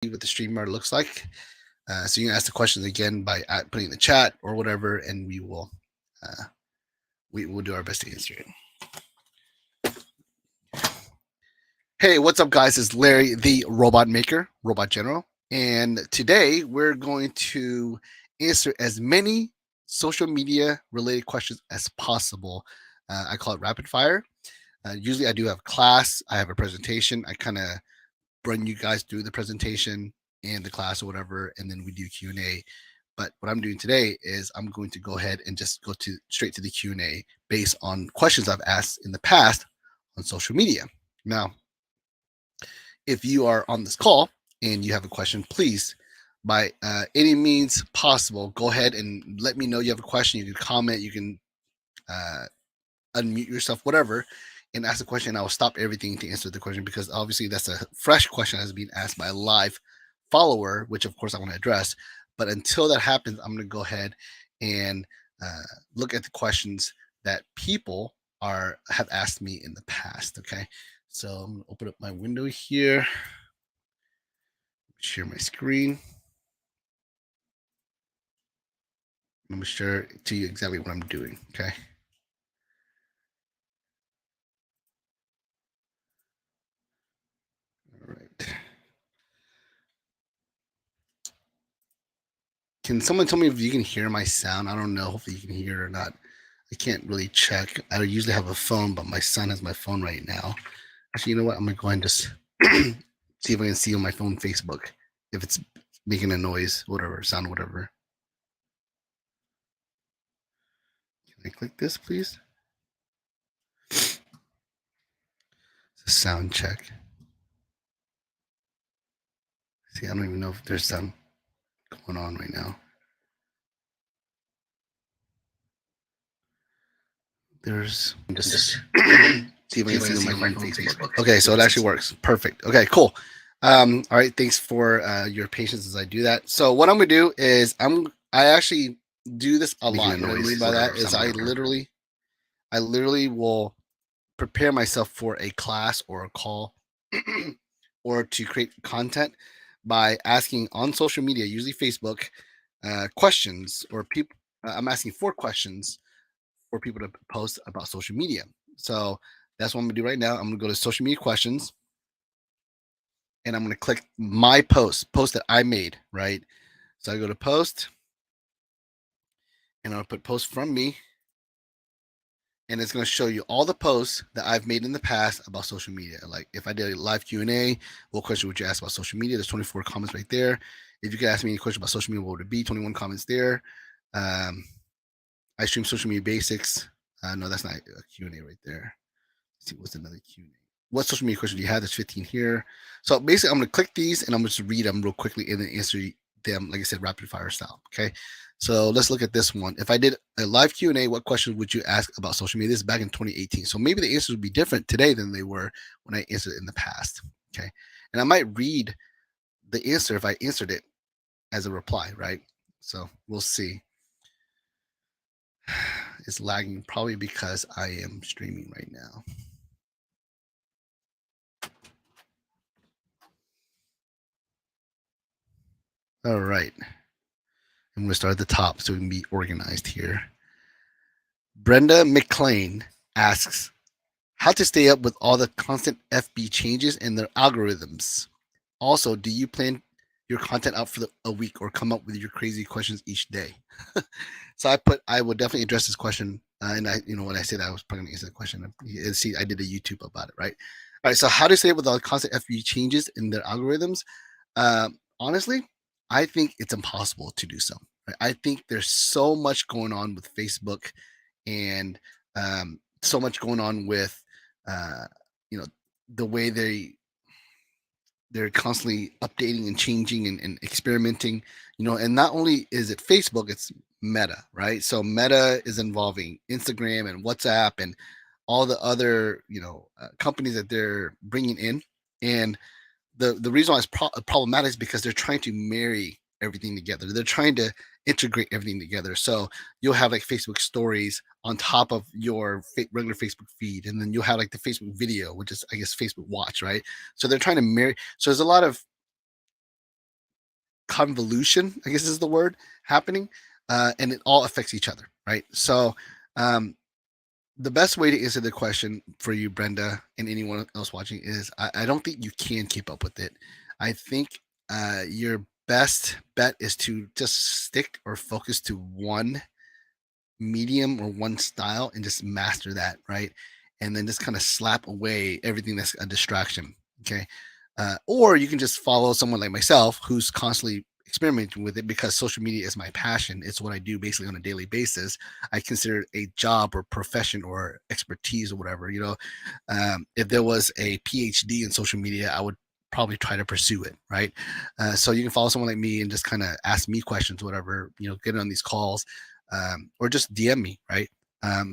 what the StreamYard looks like. So you can ask the questions again by putting in the chat or whatever, and uh, we will do our best to answer it. Hey, what's up, guys? It's Larry, the robot maker, robot general, and today we're going to answer as many social media related questions as possible. I call it rapid fire. Usually, I do have class. I have a presentation. I kind of run you guys through the presentation and the class or whatever, and then we do Q&A. But what I'm doing today is I'm going to go ahead and just go straight to the Q&A based on questions I've asked in the past on social media. Now, if you are on this call and you have a question, please, by any means possible, go ahead and let me know you have a question. You can comment, you can unmute yourself, whatever, and ask a question. I will stop everything to answer the question because obviously that's a fresh question that's being asked by a live follower, which of course I want to address. But until that happens, I'm going to go ahead and look at the questions that people have asked me in the past. Okay, so I'm going to open up my window here, share my screen. I'm going to share to you exactly what I'm doing. Okay. All right. Can someone tell me if you can hear my sound? I don't know if you can hear it or not. I can't really check. I usually have a phone, but my son has my phone right now. Actually, you know what? I'm gonna go ahead and just see if I can see on my phone Facebook if it's making a noise, whatever, sound, whatever. Can I click this, please? It's a sound check. See, I don't even know if there's sound going on right now. There's just see if I can see on my phone Facebook. Okay, so it actually works. Perfect. Okay, cool. All right, thanks for your patience as I do that. So what I'm gonna do is I actually do this a lot. What I mean by that is I literally will prepare myself for a class or a call or to create content by asking on social media, usually Facebook, questions or people. I'm asking 4 questions for people to post about social media. So that's what I'm gonna do right now. I'm gonna go to social media questions and I'm gonna click my post that I made, right? So I go to post and I'll put post from me. And it's going to show you all the posts that I've made in the past about social media. Like if I did a live Q&A, what question would you ask about social media? There's 24 comments right there. If you could ask me any question about social media, what would it be? 21 comments there. I stream social media basics. No, that's not a Q&A right there. Let's see, what's another Q&A? What social media question do you have? There's 15 here. So basically, I'm going to click these and I'm going to read them real quickly and then answer them, like I said, rapid fire style. Okay. So let's look at this one. If I did a live Q&A, what question would you ask about social media? This is back in 2018. So maybe the answers would be different today than they were when I answered it in the past. Okay. And I might read the answer if I answered it as a reply, right? So we'll see. It's lagging probably because I am streaming right now. All right. I'm going to start at the top so we can be organized here. Brenda McClain asks, how to stay up with all the constant FB changes and their algorithms. Also, do you plan your content out for a week or come up with your crazy questions each day? So I will definitely address this question. And when I said that, I was probably going to answer the question. See, I did a YouTube about it, right? All right. So how to stay up with all the constant FB changes in their algorithms? Honestly, I think it's impossible to do so. Right? I think there's so much going on with Facebook and so much going on with the way they're constantly updating and changing and experimenting, and not only is it Facebook, it's Meta, right? So Meta is involving Instagram and WhatsApp and all the other companies that they're bringing in. And the reason why it's problematic is because they're trying to marry everything together. They're trying to integrate everything together. So you'll have like Facebook stories on top of your regular Facebook feed, and then you'll have like the Facebook video, which is I guess Facebook Watch, right? So they're trying to marry. So there's a lot of convolution, I guess is the word, happening, and it all affects each other, right? So um, the best way to answer the question for you, Brenda, and anyone else watching is I don't think you can keep up with it. I think your best bet is to just stick or focus to one medium or one style and just master that, right? And then just kind of slap away everything that's a distraction. Okay. Or you can just follow someone like myself who's constantly experimenting with it because social media is my passion. It's what I do basically on a daily basis. I consider it a job or profession or expertise or whatever. If there was a PhD in social media, I would probably try to pursue it, right? So you can follow someone like me and just kind of ask me questions, whatever, get on these calls, or just DM me, right?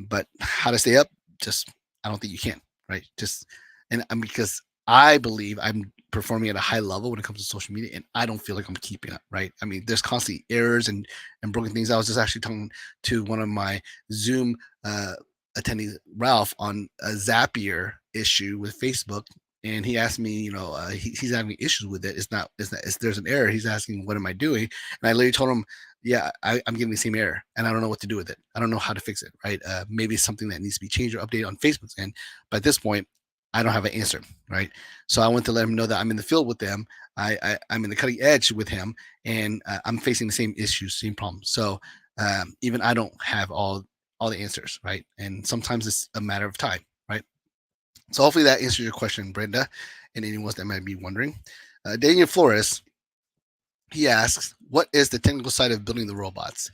But how to stay up, just I don't think you can, right? Just and because I believe I'm performing at a high level when it comes to social media, and I don't feel like I'm keeping up, right? I mean, there's constantly errors and broken things. I was just actually talking to one of my Zoom attendees, Ralph, on a Zapier issue with Facebook, and he asked me, he's having issues with it. There's an error. He's asking, what am I doing? And I literally told him, yeah, I'm getting the same error, and I don't know what to do with it. I don't know how to fix it, right? Maybe it's something that needs to be changed or updated on Facebook's end. But at this point, I don't have an answer, right? So I want to let him know that I'm in the field with them. I'm in the cutting edge with him, and I'm facing the same issues, same problems. So even I don't have all the answers, right? And sometimes it's a matter of time, right? So hopefully that answers your question, Brenda, and anyone that might be wondering. Daniel Flores, he asks, what is the technical side of building the robots?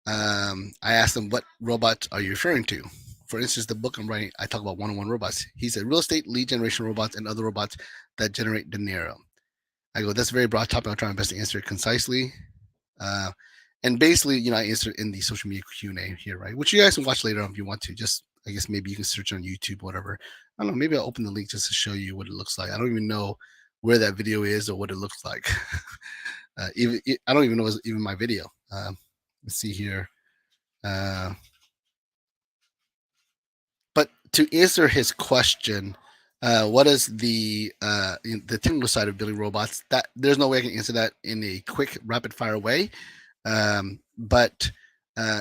I asked him, what robots are you referring to? For instance, the book I'm writing, I talk about one-on-one robots. He said real estate, lead generation robots, and other robots that generate dinero. I go, that's a very broad topic. I'll try my best to answer it concisely. Uh, and basically, I answered in the social media Q&A here, right? Which you guys can watch later on if you want to. Just, I guess maybe you can search on YouTube, whatever. I don't know. Maybe I'll open the link just to show you what it looks like. I don't even know where that video is or what it looks like. I don't even know it's even my video. Let's see here. But to answer his question, what is the technical side of building robots? That there's no way I can answer that in a quick, rapid fire way. But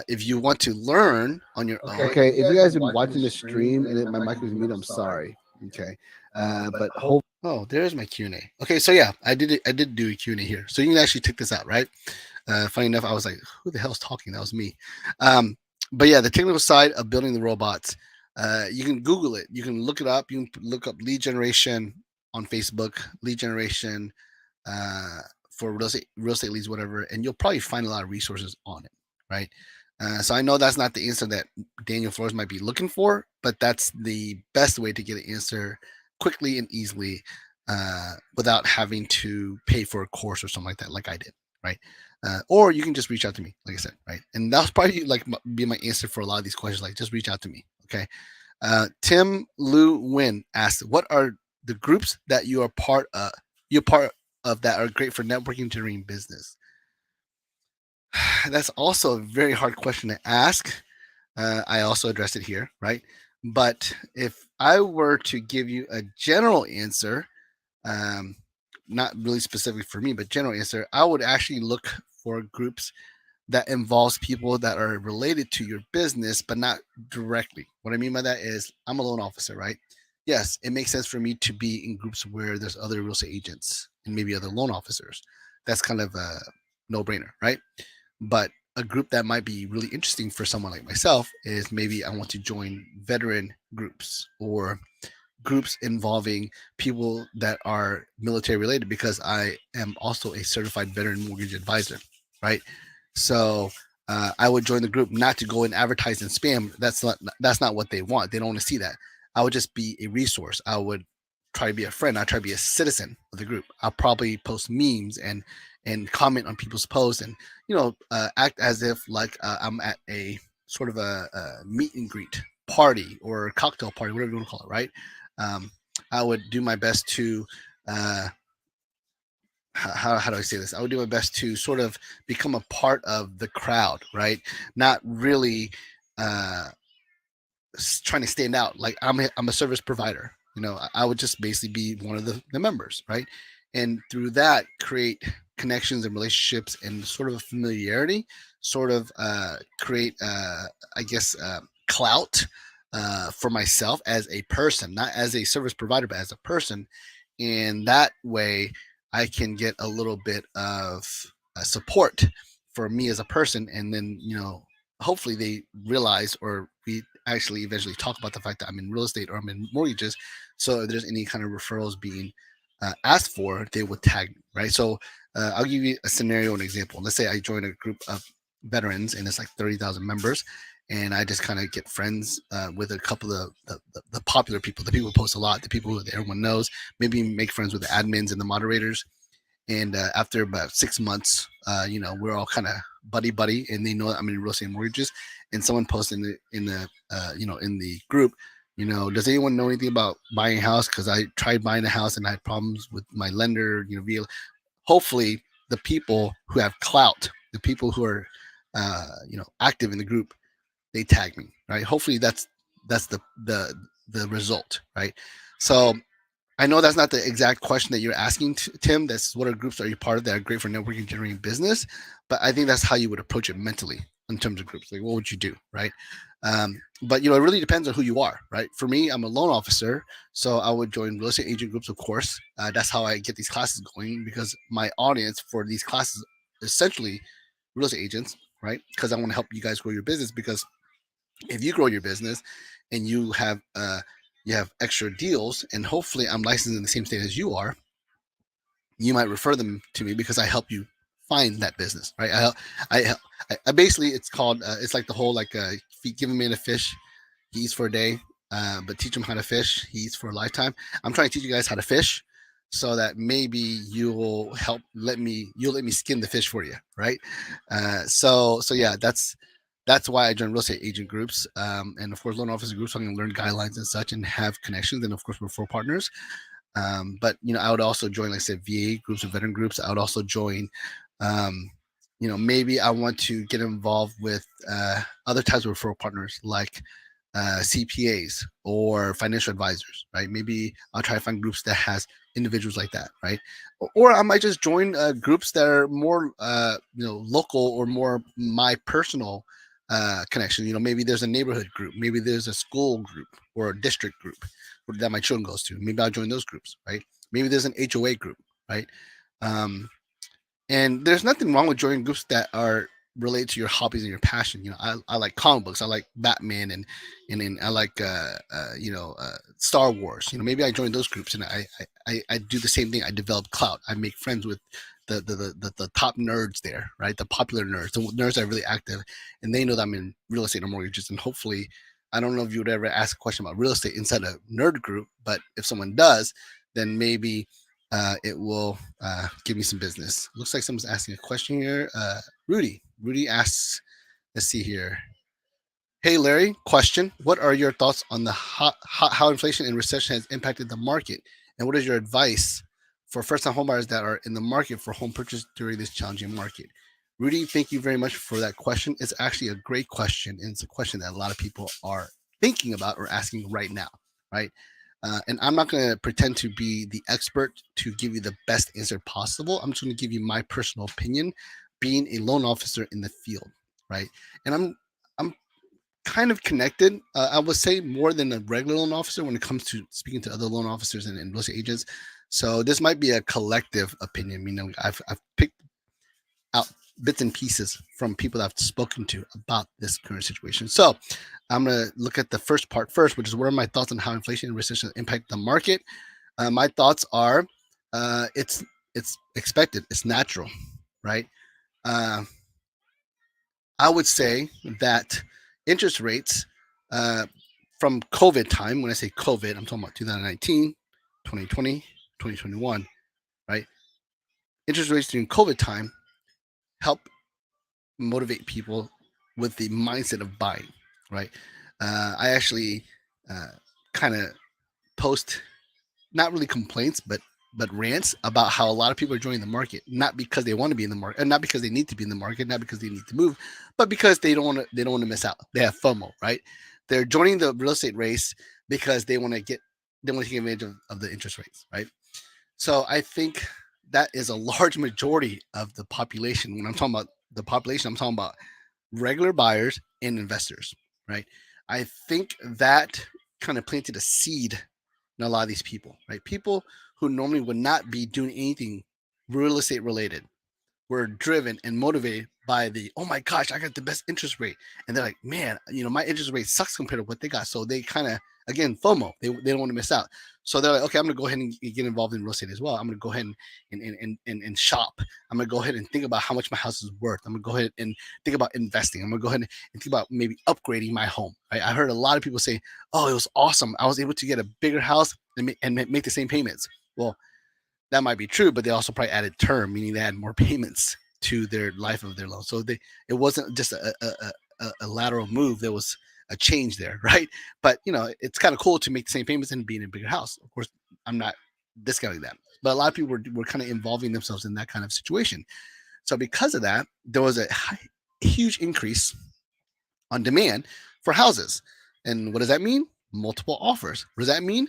if you want to learn on your own, okay. If you guys have been watching the stream and my mic was muted, I'm sorry. Okay, but there's my Q&A. Okay, so yeah, I did do a Q&A here, so you can actually take this out, right? Funny enough, I was like, who the hell's talking? That was me. But yeah, the technical side of building the robots. You can Google it. You can look it up. You can look up lead generation on Facebook, lead generation for real estate leads, whatever, and you'll probably find a lot of resources on it, right? So I know that's not the answer that Daniel Flores might be looking for, but that's the best way to get an answer quickly and easily without having to pay for a course or something like that, like I did, right? Or you can just reach out to me, like I said, right? And that's probably like be my answer for a lot of these questions. Like, just reach out to me, okay? Tim Lu Win asked, "What are the groups that you are part of? You're part of that are great for networking during business?" That's also a very hard question to ask. I also addressed it here, right? But if I were to give you a general answer, not really specific for me, but general answer, I would actually look for groups that involves people that are related to your business, but not directly. What I mean by that is I'm a loan officer, right? Yes, it makes sense for me to be in groups where there's other real estate agents and maybe other loan officers. That's kind of a no brainer, right? But a group that might be really interesting for someone like myself is maybe I want to join veteran groups or groups involving people that are military related because I am also a certified veteran mortgage advisor, right? So I would join the group not to go and advertise and spam. That's not what they want. They don't want to see that. I would just be a resource. I would try to be a friend. I try to be a citizen of the group. I'll probably post memes and comment on people's posts and act as if like I'm at a sort of a meet and greet party or cocktail party, whatever you want to call it, right? Um, I would do my best to how do I say this? I would do my best to sort of become a part of the crowd, right? Not really trying to stand out. Like I'm a service provider. I would just basically be one of the members, right? And through that, create connections and relationships and sort of a familiarity, sort of create, I guess, clout for myself as a person, not as a service provider, but as a person. And that way, I can get a little bit of support for me as a person. And then, hopefully they realize, or we actually eventually talk about the fact that I'm in real estate or I'm in mortgages. So if there's any kind of referrals being asked for, they would tag me, right? So I'll give you a scenario, an example. Let's say I join a group of veterans and it's like 30,000 members, and I just kind of get friends with a couple of the popular people, the people who post a lot, the people that everyone knows, maybe make friends with the admins and the moderators. And after about 6 months, we're all kind of buddy, and they know that I'm in real estate and mortgages. And someone posted in the group, does anyone know anything about buying a house? Because I tried buying a house and I had problems with my lender. Via hopefully the people who have clout, the people who are active in the group, they tag me, right? Hopefully that's the result, right? So I know that's not the exact question that you're asking, Tim. That's what are groups are you part of that are great for networking, generating business. But I think that's how you would approach it mentally in terms of groups. Like, what would you do, right? But it really depends on who you are, right? For me, I'm a loan officer, so I would join real estate agent groups, of course. That's how I get these classes going, because my audience for these classes is essentially real estate agents, right? Because I want to help you guys grow your business. Because if you grow your business and you have extra deals, and hopefully I'm licensed in the same state as you are, you might refer them to me because I help you find that business, right? I, I basically, it's called it's like the whole, like, if you give a man a fish, he eats for a day, but teach him how to fish, he eats for a lifetime. I'm trying to teach you guys how to fish, so that maybe you'll let me skin the fish for you, right? So yeah, that's why I joined real estate agent groups, and of course loan officer groups, so I can learn guidelines and such and have connections, and of course refer partners. But I would also join, like I said, VA groups or veteran groups. I would also join, um, maybe I want to get involved with other types of referral partners, like CPAs or financial advisors, right? Maybe I'll try to find groups that has individuals like that, right? Or I might just join groups that are more, local, or more my personal connection. Maybe there's a neighborhood group, maybe there's a school group or a district group that my children goes to. Maybe I'll join those groups, right? Maybe there's an HOA group, right? Um, and there's nothing wrong with joining groups that are related to your hobbies and your passion. I like comic books. I like Batman, and I like Star Wars. Maybe I join those groups, and I do the same thing. I develop clout. I make friends with the top nerds there, right? The popular nerds, the nerds that are really active, and they know that I'm in real estate or mortgages. And hopefully, I don't know if you would ever ask a question about real estate inside a nerd group, but if someone does, then maybe it will give me some business. Looks like someone's asking a question here. Rudy asks, let's see here. Hey, Larry, question. What are your thoughts on how inflation and recession has impacted the market? And what is your advice for first-time homebuyers that are in the market for home purchase during this challenging market? Rudy, thank you very much for that question. It's actually a great question, and it's a question that a lot of people are thinking about or asking right now, right? And I'm not going to pretend to be the expert to give you the best answer possible. I'm just going to give you my personal opinion, being a loan officer in the field, right? And I'm kind of connected. I would say more than a regular loan officer when it comes to speaking to other loan officers and real estate agents. So this might be a collective opinion. I've picked out bits and pieces from people that I've spoken to about this current situation. So I'm going to look at the first part first, which is what are my thoughts on how inflation and recession impact the market. My thoughts are it's expected, it's natural, right? Uh, I would say that interest rates from COVID time, when I say COVID, I'm talking about 2019, 2020, 2021, right? Interest rates during COVID time help motivate people with the mindset of buying, right? I actually kind of post, not really complaints, but rants about how a lot of people are joining the market, not because they want to be in the market, and not because they need to be in the market, not because they need to move, but because they don't want to miss out. They have FOMO, right? They're joining the real estate race because they want to take advantage of the interest rates, right? So I think that is a large majority of the population. When I'm talking about the population, I'm talking about regular buyers and investors, right? I think that kind of planted a seed in a lot of these people, right? People who normally would not be doing anything real estate related were driven and motivated by the, oh my gosh, I got the best interest rate. And they're like, man, my interest rate sucks compared to what they got. So they kind of, again, FOMO, they don't want to miss out. So they're like, okay, I'm going to go ahead and get involved in real estate as well. I'm going to go ahead and shop. I'm going to go ahead and think about how much my house is worth. I'm going to go ahead and think about investing. I'm going to go ahead and think about maybe upgrading my home. Right? I heard a lot of people say, oh, it was awesome. I was able to get a bigger house and make the same payments. Well, that might be true, but they also probably added term, meaning they had more payments to their life of their loan. So it wasn't just a lateral move. There was a change there, right? But it's kind of cool to make the same payments and be in a bigger house. Of course, I'm not discounting that, but a lot of people were kind of involving themselves in that kind of situation. So because of that, there was a huge increase on demand for houses. And what does that mean? Multiple offers. What does that mean?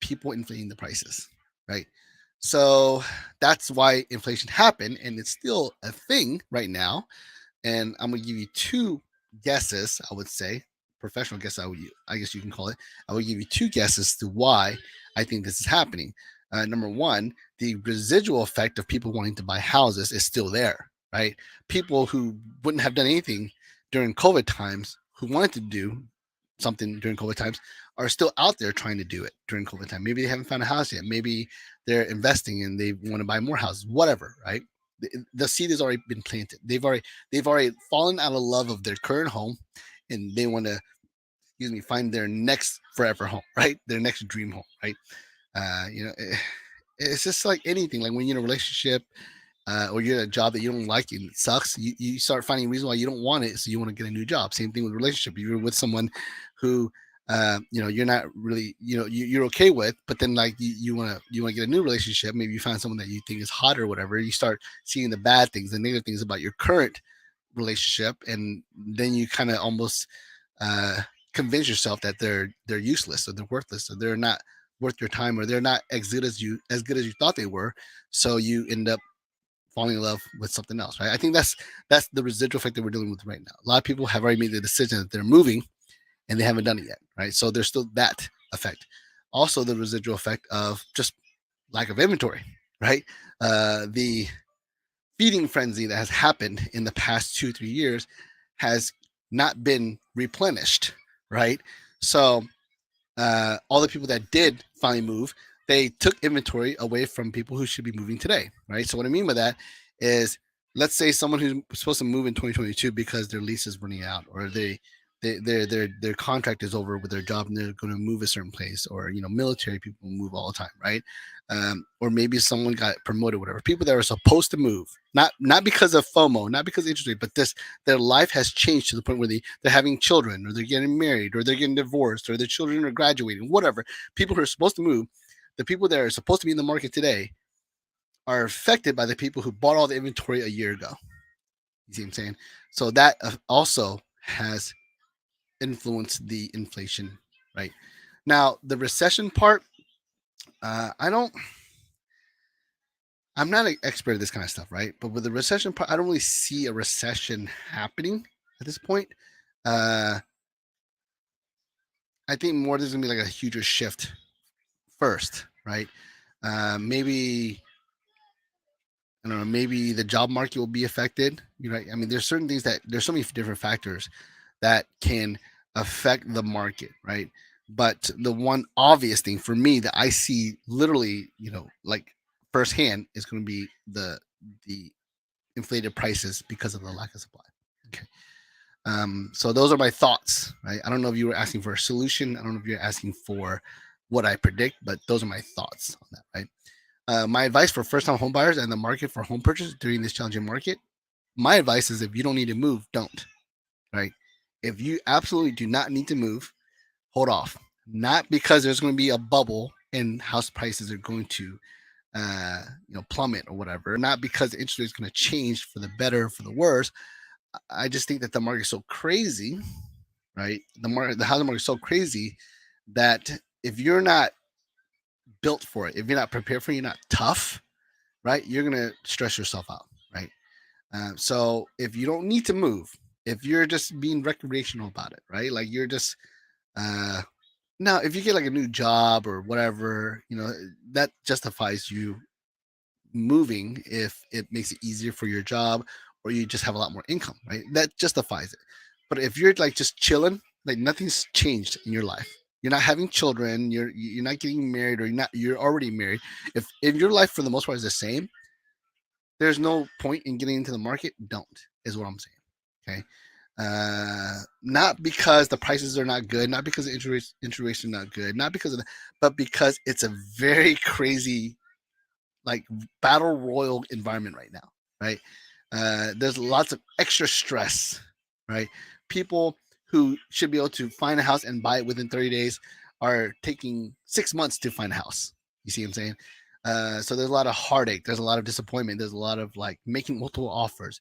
People inflating the prices, right? So that's why inflation happened, and it's still a thing right now. And I'm gonna give you two guesses. I would say professional guess. I guess you can call it. I will give you two guesses to why I think this is happening. Number one, the residual effect of people wanting to buy houses is still there, right? People who wouldn't have done anything during COVID times, who wanted to do something during COVID times, are still out there trying to do it during COVID time. Maybe they haven't found a house yet. Maybe they're investing and they want to buy more houses. Whatever, right? The seed has already been planted. They've already fallen out of love of their current home, and they want to, find their next forever home, right? Their next dream home, right? Uh, you know, it, it's just like anything. Like when you're in a relationship, or you're at a job that you don't like and it sucks, you start finding a reason why you don't want it, so you want to get a new job. Same thing with relationship. You're with someone who you're not really, you're okay with, but then like you want to get a new relationship. Maybe you find someone that you think is hot or whatever. You start seeing the bad things, the negative things about your current relationship, and then you kind of almost uh, convince yourself that they're useless or they're worthless or they're not worth your time or they're not as good as you thought they were. So you end up falling in love with something else, right? I think that's the residual effect that we're dealing with right now. A lot of people have already made the decision that they're moving and they haven't done it yet, right? So there's still that effect. Also, the residual effect of just lack of inventory, right? The feeding frenzy that has happened in the past 2 3 years has not been replenished, right? So all the people that did finally move, they took inventory away from people who should be moving today, right? So what I mean by that is, let's say someone who's supposed to move in 2022 because their lease is running out, or their contract is over with their job and they're going to move a certain place, or military people move all the time, right? Or maybe someone got promoted, whatever. People that are supposed to move, not because of FOMO, not because of interest rate, but their life has changed to the point where they're having children, or they're getting married, or they're getting divorced, or their children are graduating, whatever. People who are supposed to move, the people that are supposed to be in the market today, are affected by the people who bought all the inventory a year ago. You see what I'm saying? So that also has influenced the inflation, right? Now, the recession part, I don't. I'm not an expert at this kind of stuff, right? But with the recession part, I don't really see a recession happening at this point. Uh, I think more there's gonna be like a huger shift first, right? Maybe I don't know. Maybe the job market will be affected. Right? I mean, there's certain things that there's so many different factors that can affect the market, right? But the one obvious thing for me that I see literally, like firsthand, is going to be the inflated prices because of the lack of supply. Okay. So those are my thoughts, right? I don't know if you were asking for a solution. I don't know if you're asking for what I predict, but those are my thoughts on that, right? My advice for first-time home buyers and the market for home purchase during this challenging market, my advice is, if you don't need to move, don't. Right? If you absolutely do not need to move, hold off. Not because there's going to be a bubble and house prices are going to, plummet or whatever. Not because the interest rate is going to change for the better or for the worse. I just think that the market is so crazy, right? The housing market is so crazy that if you're not built for it, if you're not prepared for it, you're not tough, right? You're gonna stress yourself out, right? So if you don't need to move, if you're just being recreational about it, right? Like you're just uh, now, if you get like a new job or whatever, that justifies you moving if it makes it easier for your job or you just have a lot more income, right? That justifies it. But if you're like just chilling, like nothing's changed in your life. You're not having children, you're not getting married, or you're already married. If your life for the most part is the same, there's no point in getting into the market. Don't, is what I'm saying. Okay. Not because the prices are not good, not because the interest rates are not good, not because of the, but because it's a very crazy like battle royal environment right now, right? There's lots of extra stress, right? People who should be able to find a house and buy it within 30 days are taking 6 months to find a house. You see what I'm saying? So there's a lot of heartache. There's a lot of disappointment. There's a lot of like making multiple offers.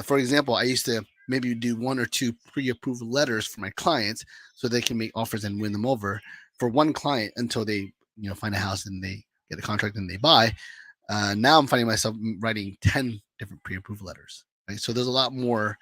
For example, I used to maybe do one or two pre-approved letters for my clients so they can make offers and win them over for one client until they find a house and they get a contract and they buy. Now I'm finding myself writing 10 different pre-approved letters. Right? So there's a lot more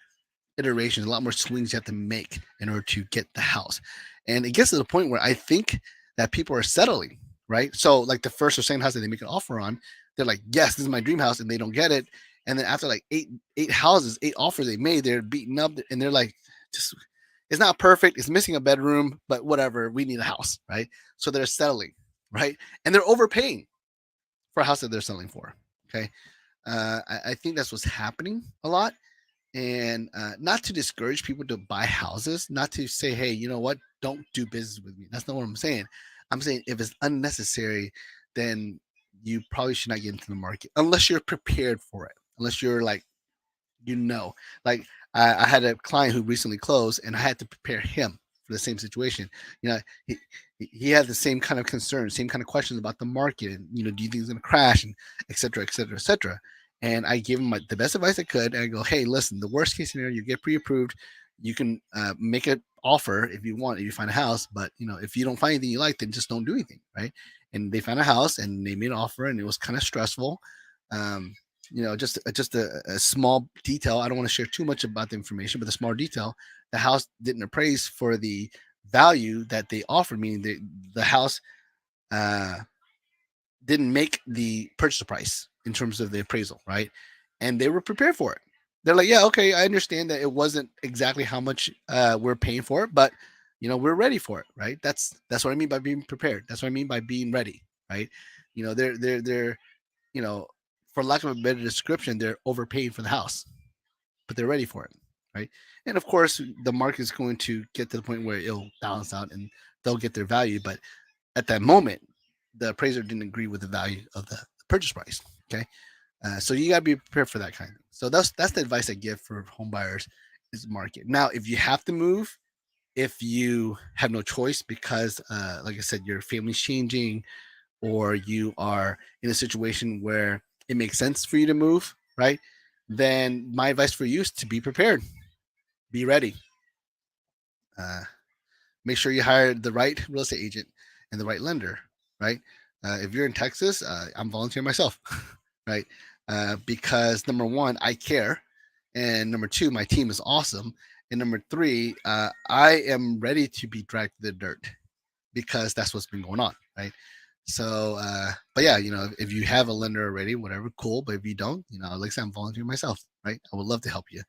iterations, a lot more swings you have to make in order to get the house. And it gets to the point where I think that people are settling, right? So like the first or second house that they make an offer on, they're like, yes, this is my dream house, and they don't get it. And then after like eight houses, eight offers they made, they're beaten up and they're like, just it's not perfect. It's missing a bedroom, but whatever. We need a house, right? So they're settling, right? And they're overpaying for a house that they're selling for. Okay. I think that's what's happening a lot. And not to discourage people to buy houses, not to say, hey, you know what, don't do business with me. That's not what I'm saying. I'm saying if it's unnecessary, then you probably should not get into the market unless you're prepared for it. Unless you're like, like I had a client who recently closed and I had to prepare him for the same situation. You know, he had the same kind of concerns, same kind of questions about the market, and do you think it's going to crash, and et cetera, et cetera, et cetera. And I gave him the best advice I could. And I go, hey, listen, the worst case scenario, you get pre-approved. You can make an offer if you want, if you find a house. But if you don't find anything you like, then just don't do anything, right? And they found a house and they made an offer, and it was kind of stressful. Um, just a small detail. I don't want to share too much about the information, but the small detail: the house didn't appraise for the value that they offered, meaning the house uh, didn't make the purchase price in terms of the appraisal, right? And they were prepared for it. They're like, yeah, okay, I understand that it wasn't exactly how much we're paying for it, but we're ready for it, right? That's what I mean by being prepared. That's what I mean by being ready, right? They're you know, for lack of a better description, they're overpaying for the house, but they're ready for it, right? And of course, the market is going to get to the point where it'll balance out and they'll get their value. But at that moment, the appraiser didn't agree with the value of the purchase price. Okay, so you got to be prepared for that kind of thing. So that's the advice I give for home buyers is market. Now, if you have to move, if you have no choice because, like I said, your family's changing, or you are in a situation where it makes sense for you to move, right? Then my advice for you is to be prepared, be ready. Uh, Make sure you hire the right real estate agent and the right lender, right? If you're in Texas, I'm volunteering myself, right? Because number one, I care, and number two, my team is awesome, and number three, I am ready to be dragged to the dirt because that's what's been going on, right? So, but yeah, if you have a lender already, whatever, cool. But if you don't, like I said, I'm volunteering myself, right? I would love to help you.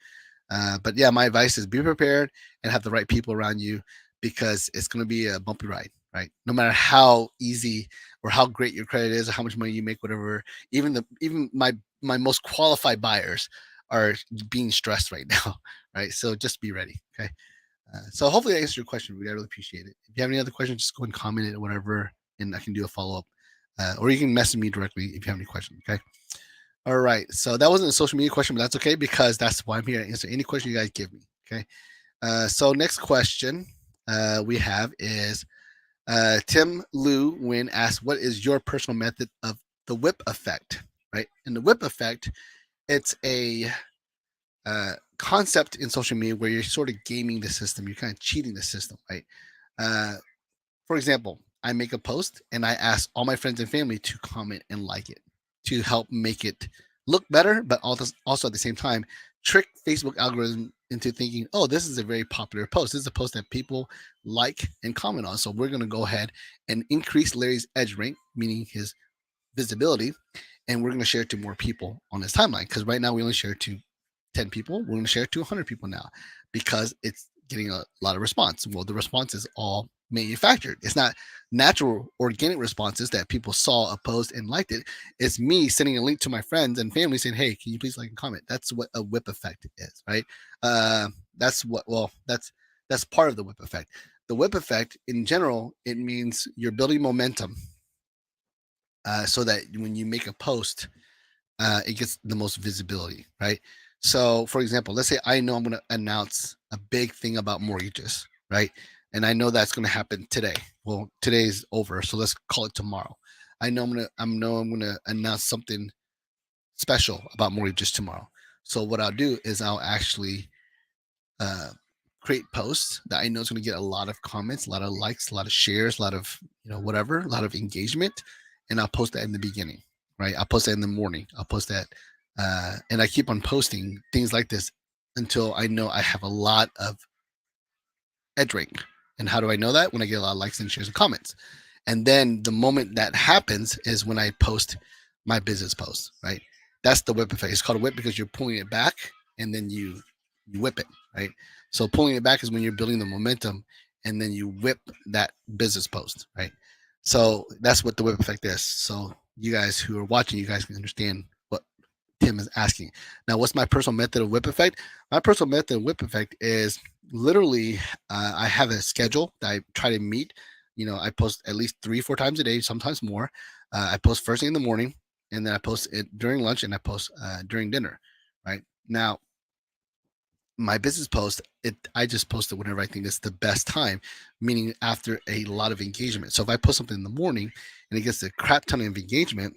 But yeah, my advice is be prepared and have the right people around you because it's going to be a bumpy ride, right? No matter how easy or how great your credit is or how much money you make, whatever. Even my most qualified buyers are being stressed right now, right? So just be ready, okay? So hopefully I answered your question. I really appreciate it. If you have any other questions, just go and comment it or whatever, and I can do a follow up. Or you can message me directly if you have any questions. Okay. All right. So that wasn't a social media question, but that's okay because that's why I'm here to answer any question you guys give me. Okay. So next question we have is Tim Liu Win asks, "What is your personal method of the whip effect?" Right. And the whip effect, it's a concept in social media where you're sort of gaming the system. You're kind of cheating the system, right? Uh, for example, I make a post and I ask all my friends and family to comment and like it. to help make it look better, but also at the same time trick Facebook algorithm into thinking, oh, this is a very popular post. This is a post that people like and comment on. So we're going to go ahead and increase Larry's edge rank, meaning his visibility, and we're going to share it to more people on his timeline. Because right now we only share it to 10 people. We're going to share it to 100 people now because it's getting a lot of response. Well, the response is all manufactured. It's not natural, organic responses that people saw a post and liked it. It's me sending a link to my friends and family saying, hey, can you please like and comment? That's what a whip effect is, right? That's what, well, that's part of the whip effect. The whip effect in general, it means you're building momentum so that when you make a post, it gets the most visibility, right? So, for example, let's say I know I'm going to announce a big thing about mortgages, right? And I know that's going to happen today. Well, today's over, so let's call it tomorrow. I know I'm gonna announce something special about mortgages tomorrow. So what I'll do is I'll actually uh, create posts that I know is going to get a lot of comments, a lot of likes, a lot of shares, a lot of whatever, a lot of engagement, and I'll post that in the beginning, right? I'll post that in the morning. I'll post that, and I keep on posting things like this until I know I have a lot of edge rank. And how do I know that? When I get a lot of likes and shares and comments. And then the moment that happens is when I post my business post, right? That's the whip effect. It's called a whip because you're pulling it back and then you whip it, right? So pulling it back is when you're building the momentum and then you whip that business post, right? So that's what the whip effect is. So you guys who are watching, you guys can understand what Tim is asking. Now, what's my personal method of whip effect? My personal method of whip effect is literally I have a schedule that I try to meet. I post at least 3 4 times a day, sometimes more. I post first thing in the morning, and then I post it during lunch, and I post during dinner. Right now, my business post, I just post it whenever I think it's the best time, meaning after a lot of engagement. So if I post something in the morning and it gets a crap ton of engagement,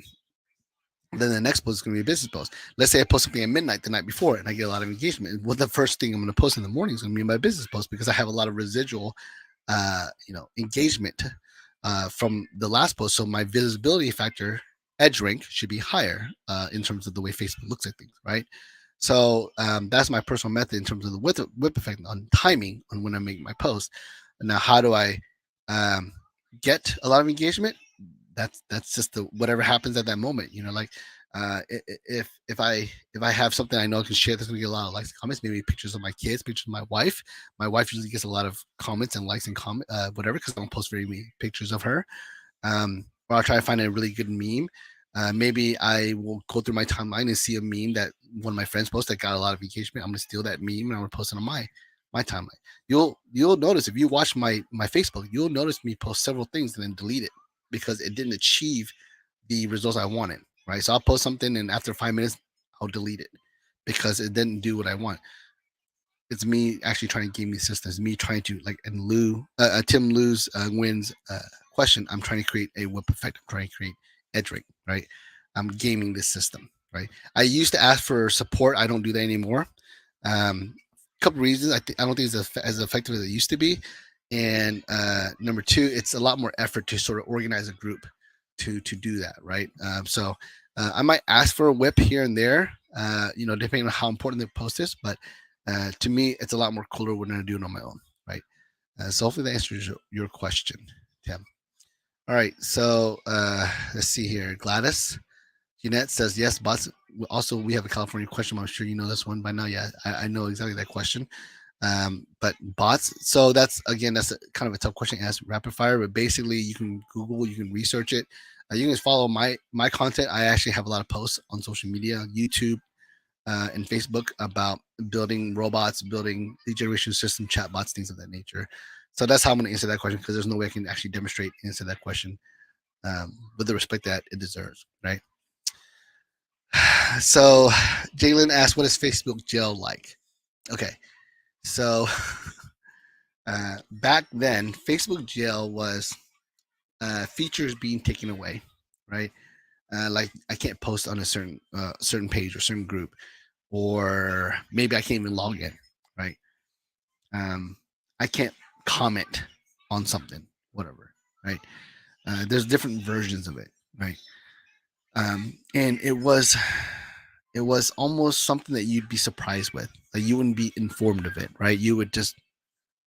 then the next post is going to be a business post. Let's say I post something at midnight the night before and I get a lot of engagement. Well, the first thing I'm going to post in the morning is going to be my business post because I have a lot of residual, engagement from the last post. So my visibility factor, edge rank, should be higher in terms of the way Facebook looks at things, right? So that's my personal method in terms of the whip effect on timing on when I make my post. Now, how do I um, get a lot of engagement? That's just the whatever happens at that moment. Like if I have something I know I can share that's gonna get a lot of likes and comments, maybe pictures of my kids, pictures of my wife. My wife usually gets a lot of comments and likes and comment whatever because I don't post very many pictures of her. Or I'll try to find a really good meme. Maybe I will go through my timeline and see a meme that one of my friends posted that got a lot of engagement. I'm gonna steal that meme and I'm gonna post it on my timeline. You'll notice if you watch my Facebook, you'll notice me post several things and then delete it because it didn't achieve the results I wanted. Right. So I'll post something and after 5 minutes, I'll delete it because it didn't do what I want. It's me actually trying to game the system. It's me trying to like and Tim Lou's wins question. I'm trying to create a whip effect. I'm trying to create edge ring, right? I'm gaming this system, right? I used to ask for support. I don't do that anymore. A couple reasons. I don't think it's as effective as it used to be. And number two, it's a lot more effort to sort of organize a group to do that, right? So I might ask for a whip here and there, depending on how important the post is. But to me, it's a lot more cooler when I do it on my own, right? So hopefully that answers your question, Tim. All right, so let's see here. Gladys Jeanette says yes, bots. Also, we have a California question. I'm sure you know this one by now. Yeah, I know exactly that question. But bots. So that's kind of a tough question to ask rapid fire. But basically, you can Google, you can research it. You can follow my content. I actually have a lot of posts on social media, YouTube, and Facebook about building robots, building lead generation system, chatbots, things of that nature. So that's how I'm going to answer that question because there's no way I can actually demonstrate answer that question with the respect that it deserves, right? So Jalen asked, what is Facebook jail like? Okay, so back then, Facebook jail was features being taken away, right? Like I can't post on a certain page or certain group, or maybe I can't even log in, right? I can't comment on something, whatever, right? There's different versions of it, right? And it was almost something that you'd be surprised with. Like you wouldn't be informed of it, right? You would just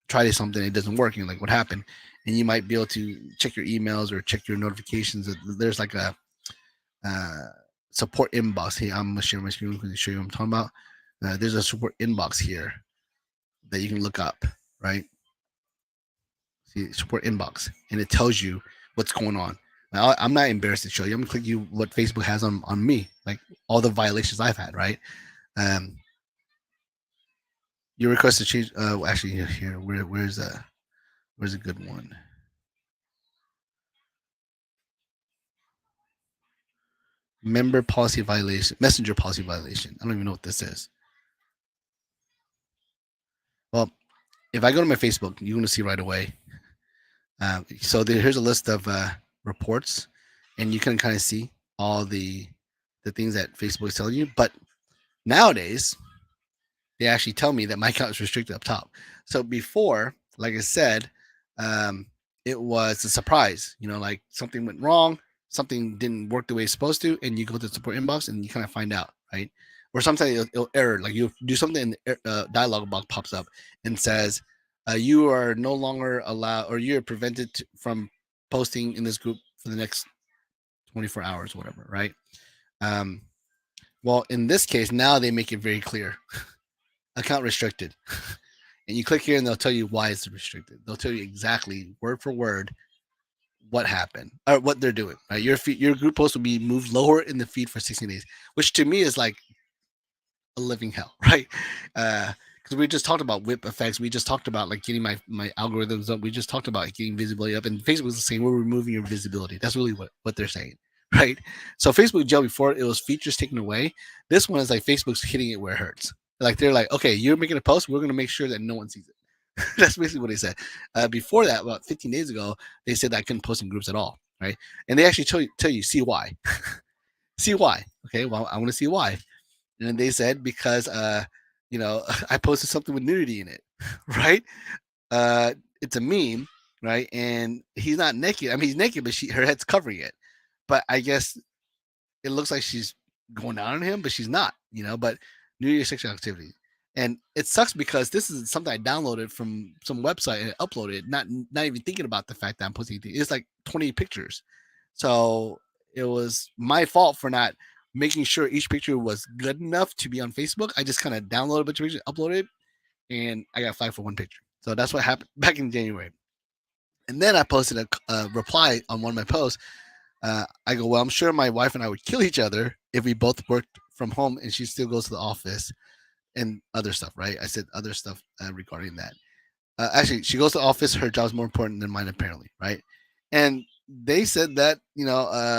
try something, it doesn't work, and you're like, what happened? And you might be able to check your emails or check your notifications. There's like a uh, support inbox. Hey, I'm gonna share my screen to show you what I'm talking about. There's a support inbox here that you can look up, right? See, support inbox, and it tells you what's going on. Now, I'm not embarrassed to show you. I'm gonna click you what Facebook has on me, like all the violations I've had, right? Um, your request to change. Actually, here, where's a good one? Member policy violation, messenger policy violation. I don't even know what this is. Well, if I go to my Facebook, you're gonna see right away. So here's a list of reports, and you can kind of see all the things that Facebook is telling you. But nowadays, they actually tell me that my account is restricted up top. So before, like I said, um, it was a surprise. Like something went wrong, something didn't work the way it's supposed to, and you go to the support inbox and you kind of find out, right? Or sometimes it'll error. Like you do something, and the dialogue box pops up and says, "You are no longer allowed, or you are prevented from posting in this group for the next 24 hours, whatever." Right? Um, well, in this case, now they make it very clear account restricted. And you click here and they'll tell you why it's restricted. They'll tell you exactly word for word what happened or what they're doing. Right? Your group post will be moved lower in the feed for 16 days, which to me is like a living hell, right? Because we just talked about whip effects. We just talked about like getting my algorithms up. We just talked about getting visibility up, and Facebook is saying we're removing your visibility. That's really what they're saying, right? So Facebook jail before it was features taken away. This one is like Facebook's hitting it where it hurts. Like they're like, okay, you're making a post. We're going to make sure that no one sees it. That's basically what they said. Before that, about 15 days ago, they said that I couldn't post in groups at all, right? And they actually tell you see why. See why. Okay, well, I want to see why. And they said because I posted something with nudity in it, right? It's a meme, right? And he's not naked. I mean, he's naked, but her head's covering it. But I guess it looks like she's going down on him, but she's not, But nudity sexual activity. And it sucks because this is something I downloaded from some website and uploaded, not even thinking about the fact that I'm posting anything. It's like 20 pictures. So it was my fault for not making sure each picture was good enough to be on Facebook. I just kind of downloaded a bunch of pictures, uploaded, and I got flagged for one picture. So that's what happened back in January. And then I posted a reply on one of my posts. I go, well, I'm sure my wife and I would kill each other if we both worked from home and she still goes to the office and other stuff, right? I said other stuff regarding that. Actually, she goes to the office. Her job's more important than mine, apparently, right? And they said that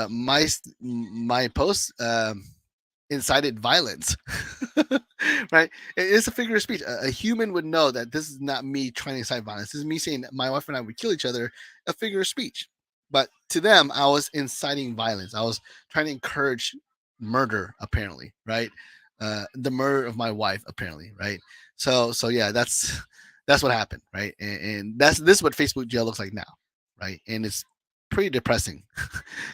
my post incited violence, right? It's a figure of speech. A human would know that this is not me trying to incite violence. This is me saying that my wife and I would kill each other. A figure of speech. But to them, I was inciting violence. I was trying to encourage murder, apparently, right? The murder of my wife, apparently, right? So yeah, that's what happened, right? And this is what Facebook jail looks like now, right? And it's pretty depressing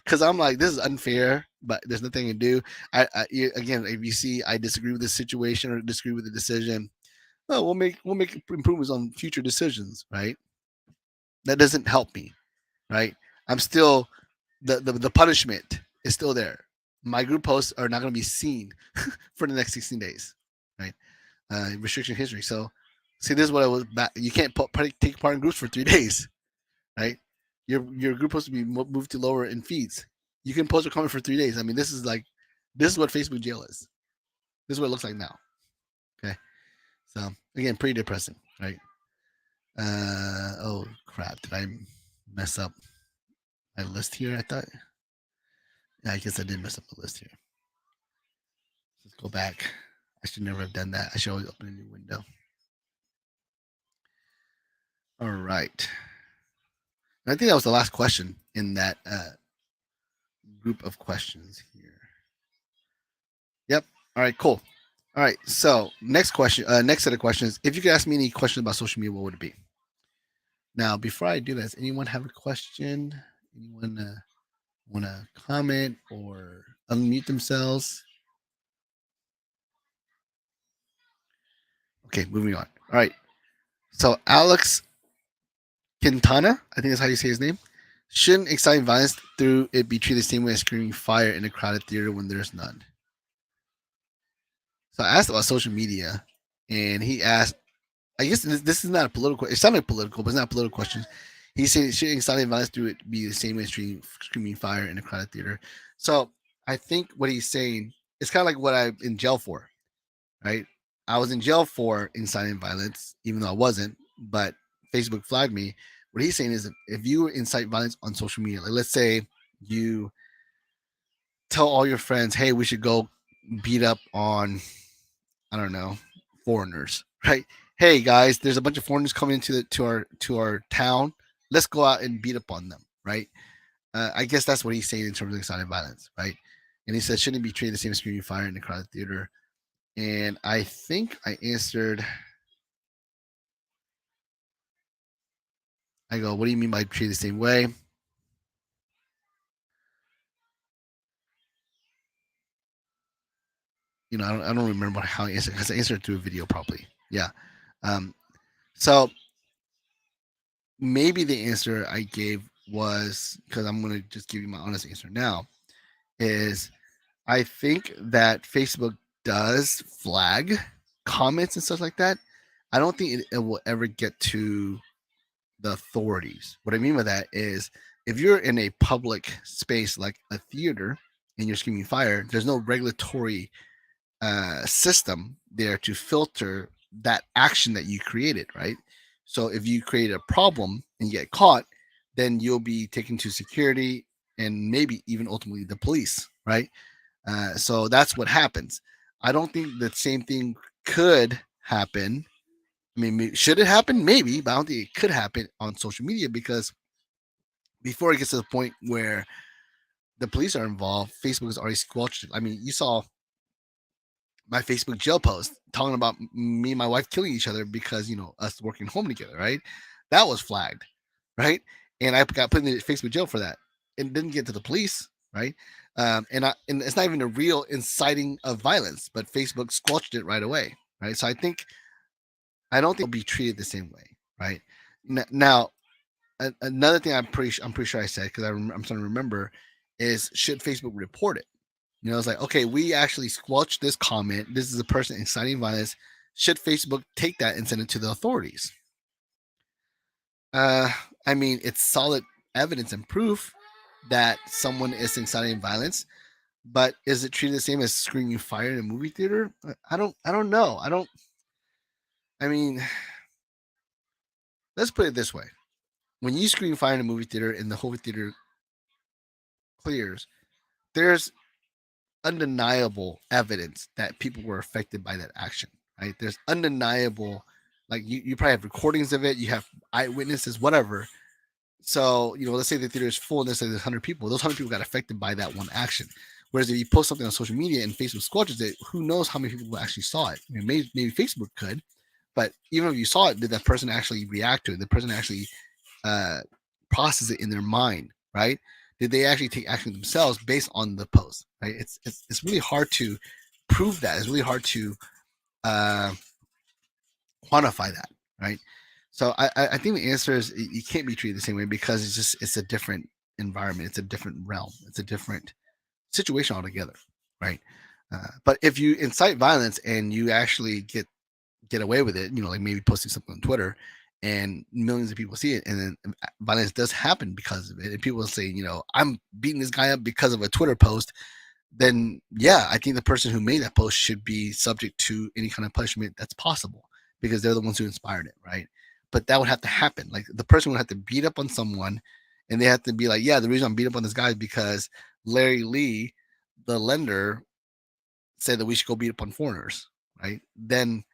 because I'm like, this is unfair, but there's nothing to do. Again, if you see I disagree with the situation or disagree with the decision, well, we'll make improvements on future decisions, right? That doesn't help me, right? I'm still the punishment is still there. My group posts are not going to be seen for the next 16 days, right? Restriction history. So, see, this is what I was. You can't take part in groups for 3 days, right? Your group supposed to be moved to lower in feeds. You can post a comment for 3 days. I mean, this is what Facebook jail is. This is what it looks like now. Okay, so again, pretty depressing, right? Oh crap! Did I mess up my list here? I thought. Yeah, I guess I did mess up the list here. Let's go back. I should never have done that. I should always open a new window. All right. I think that was the last question in that group of questions here. Yep. All right. Cool. All right. So next question. Next set of questions. If you could ask me any questions about social media, what would it be? Now, before I do that, does anyone have a question? Anyone? want to comment or unmute themselves? Okay, moving on. All right. So Alex Quintana, I think that's how you say his name. Shouldn't exciting violence through it be treated the same way as screaming fire in a crowded theater when there's none? So I asked about social media, and he asked, I guess this is not a political. It sounded political, but it's not a political question. He said, "Should inciting violence through it be the same way as screaming fire in a crowded theater?" So I think what he's saying is kind of like what I'm in jail for, right? I was in jail for inciting violence, even though I wasn't, but Facebook flagged me. What he's saying is, if you incite violence on social media, like let's say you tell all your friends, "Hey, we should go beat up on, I don't know, foreigners," right? Hey guys, there's a bunch of foreigners coming into our town. Let's go out and beat up on them, right? I guess that's what he's saying in terms of excited violence, right? And he said, shouldn't be treated the same as screaming fire in the crowded theater. And I think I answered. I go, what do you mean by treated the same way? I don't remember how I answered because I answered through a video probably. Yeah. Um, so maybe the answer I gave was, because I'm going to just give you my honest answer now, is I think that Facebook does flag comments and stuff like that. I don't think it will ever get to the authorities. What I mean by that is, if you're in a public space like a theater and you're screaming fire, there's no regulatory system there to filter that action that you created, right? So if you create a problem and you get caught, then you'll be taken to security and maybe even ultimately the police, right? So that's what happens. I don't think the same thing could happen. I mean, should it happen? Maybe, but I don't think it could happen on social media, because before it gets to the point where the police are involved, Facebook has already squelched it. I mean, you saw my Facebook jail post talking about me and my wife killing each other because, us working home together, right? That was flagged, right? And I got put in the Facebook jail for that. It didn't get to the police, right? And it's not even a real inciting of violence, but Facebook squelched it right away, right? So I don't think it'll be treated the same way, right? Now, another thing I'm pretty sure I said, because I'm starting to remember, is should Facebook report it? It's like, okay, we actually squelched this comment. This is a person inciting violence. Should Facebook take that and send it to the authorities? Uh, I mean, it's solid evidence and proof that someone is inciting violence, but is it treated the same as screaming fire in a movie theater? I don't know. I mean, let's put it this way: when you scream fire in a movie theater and the whole theater clears, there's undeniable evidence that people were affected by that action, right? There's undeniable, like you probably have recordings of it, you have eyewitnesses, whatever. So, let's say the theater is full and there's 100 people. Those 100 people got affected by that one action. Whereas if you post something on social media and Facebook squelches it, who knows how many people actually saw it? I mean, maybe Facebook could, but even if you saw it, did that person actually react to it? The person actually uh, process it in their mind, right? Did they actually take action themselves based on the post, right? It's really hard to prove that. It's really hard to uh, quantify that, right? So I think the answer is you can't be treated the same way, because it's a different environment, it's a different realm, it's a different situation altogether, right? But if you incite violence and you actually get away with it, like maybe posting something on Twitter and millions of people see it, and then violence does happen because of it, and people say, I'm beating this guy up because of a Twitter post, then yeah, I think the person who made that post should be subject to any kind of punishment that's possible, because they're the ones who inspired it, right? But that would have to happen. Like, the person would have to beat up on someone, and they have to be like, yeah, the reason I'm beat up on this guy is because Larry Lee, the lender, said that we should go beat up on foreigners, right? Then,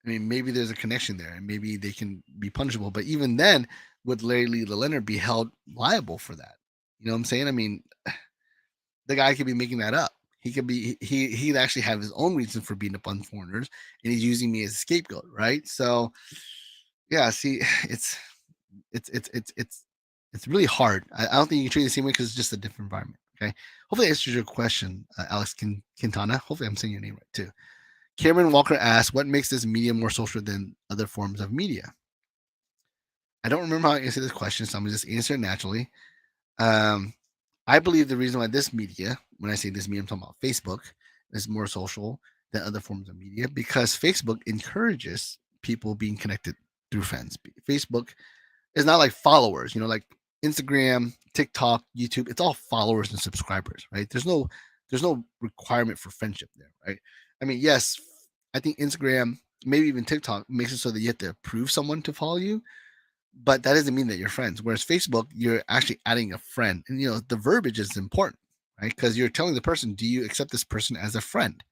I mean, maybe there's a connection there, and maybe they can be punishable. But even then, would Larry Lee, the lender, be held liable for that? You know what I'm saying? I mean, the guy could be making that up. He could be he'd actually have his own reason for beating up on foreigners, and he's using me as a scapegoat, right? So yeah, see, it's It's really hard. I don't think you can treat it the same way because it's just a different environment. Okay. Hopefully, that answers your question, Alex Quintana. Hopefully, I'm saying your name right too. Cameron Walker asks, "What makes this media more social than other forms of media?" I don't remember how I answered this question, so I'm gonna just answer it naturally. Um, I believe the reason why this media, when I say this media, I'm talking about Facebook, is more social than other forms of media because Facebook encourages people being connected through friends. Facebook is not like followers, like Instagram, TikTok, YouTube. It's all followers and subscribers, right? There's no requirement for friendship there, right? I mean, yes, I think Instagram, maybe even TikTok, makes it so that you have to approve someone to follow you, but that doesn't mean that you're friends. Whereas Facebook, you're actually adding a friend, and the verbiage is important, right? Because you're telling the person, do you accept this person as a friend?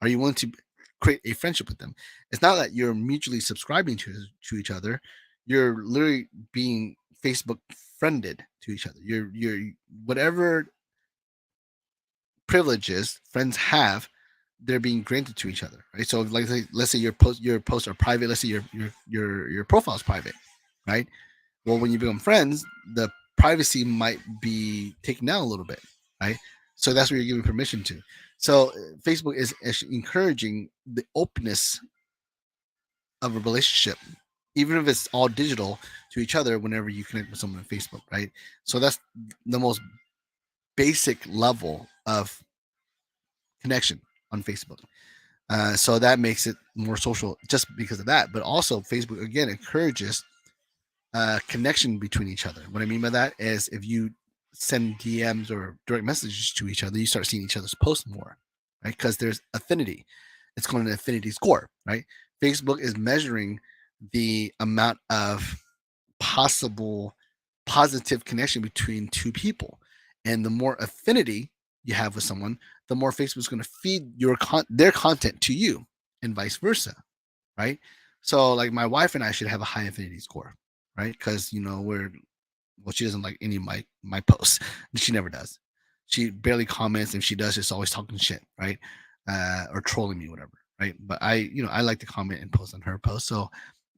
Are you willing to create a friendship with them? It's not that you're mutually subscribing to each other. You're literally being Facebook friended to each other. You're whatever privileges friends have, they're being granted to each other, right? So, like, let's say your posts are private. Let's say your profile is private, right? Well, when you become friends, the privacy might be taken down a little bit, right? So that's what you're giving permission to. So Facebook is actually encouraging the openness of a relationship, even if it's all digital, to each other whenever you connect with someone on Facebook, right? So that's the most basic level of connection on Facebook. So that makes it more social just because of that. But also, Facebook again encourages connection between each other. What I mean by that is if you send DMs or direct messages to each other, you start seeing each other's posts more, right? Because there's affinity. It's called an affinity score, right? Facebook is measuring the amount of possible positive connection between two people. And the more affinity you have with someone, the more Facebook's going to feed their content to you and vice versa, right? So like my wife and I should have a high affinity score, right? Because she doesn't like any of my posts. She never does. She barely comments. If she does, it's always talking shit, right? Or trolling me, whatever, right? But I like to comment and post on her post, so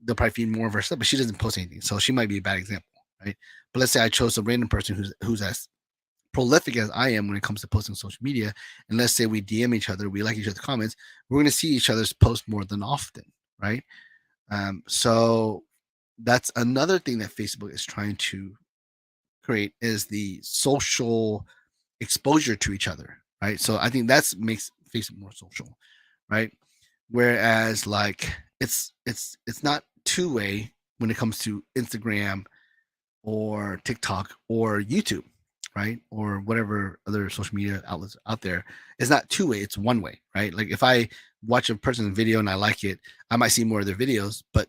they'll probably feed more of her stuff. But she doesn't post anything, so she might be a bad example, right? But let's say I chose a random person who's as prolific as I am when it comes to posting on social media, and let's say we DM each other, we like each other's comments, we're going to see each other's posts more than often, right? So that's another thing that Facebook is trying to create is the social exposure to each other, right? So I think that's makes Facebook more social, right? Whereas like it's not two-way when it comes to Instagram or TikTok or YouTube, right? Or whatever other social media outlets out there. It's not two-way, it's one-way, right? Like if I watch a person's video and I like it, I might see more of their videos, but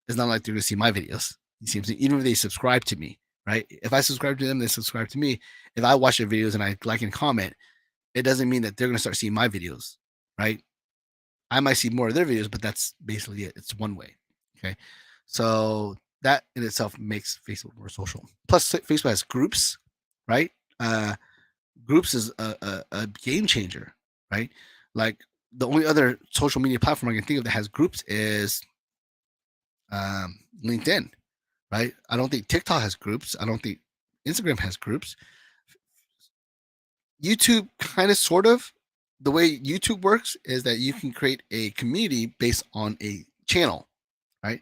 it's not like they're going to see my videos. You see what I'm saying? Even if they subscribe to me, right? If I subscribe to them, they subscribe to me. If I watch their videos and I like and comment, it doesn't mean that they're going to start seeing my videos, right? I might see more of their videos, but that's basically it. It's one way. Okay. So that in itself makes Facebook more social. Plus, Facebook has groups, right? Groups is a game changer, right? Like the only other social media platform I can think of that has groups is LinkedIn, right? I don't think TikTok has groups. I don't think Instagram has groups. YouTube kind of sort of. The way YouTube works is that you can create a community based on a channel, right?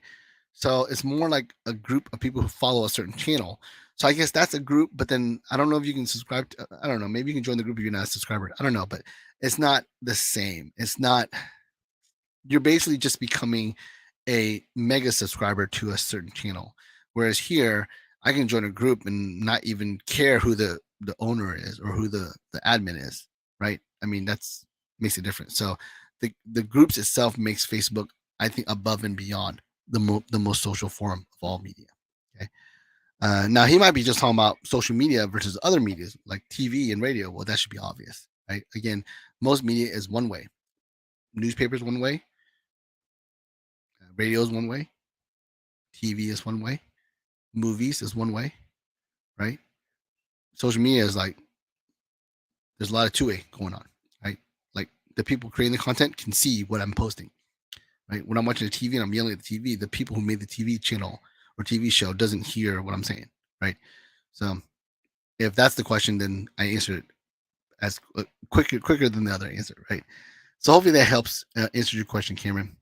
So it's more like a group of people who follow a certain channel. So I guess that's a group, but then I don't know if you can subscribe to, I don't know, maybe you can join the group if you're not a subscriber. I don't know, but it's not the same. It's not, you're basically just becoming a mega subscriber to a certain channel. Whereas here, I can join a group and not even care who the owner is or who the admin is, right? I mean, that's makes a difference. So the groups itself makes Facebook, I think, above and beyond the most social form of all media. Okay. Now he might be just talking about social media versus other medias like TV and radio. Well, that should be obvious, right? Again, most media is one way. Newspapers one way, radio is one way, TV is one way, movies is one way, right? Social media is like there's a lot of two-way going on, right? Like the people creating the content can see what I'm posting, right? When I'm watching the TV and I'm yelling at the TV, the people who made the TV channel or TV show doesn't hear what I'm saying, right? So if that's the question, then I answered it as quicker than the other answer, right? So hopefully that helps answer your question, Cameron.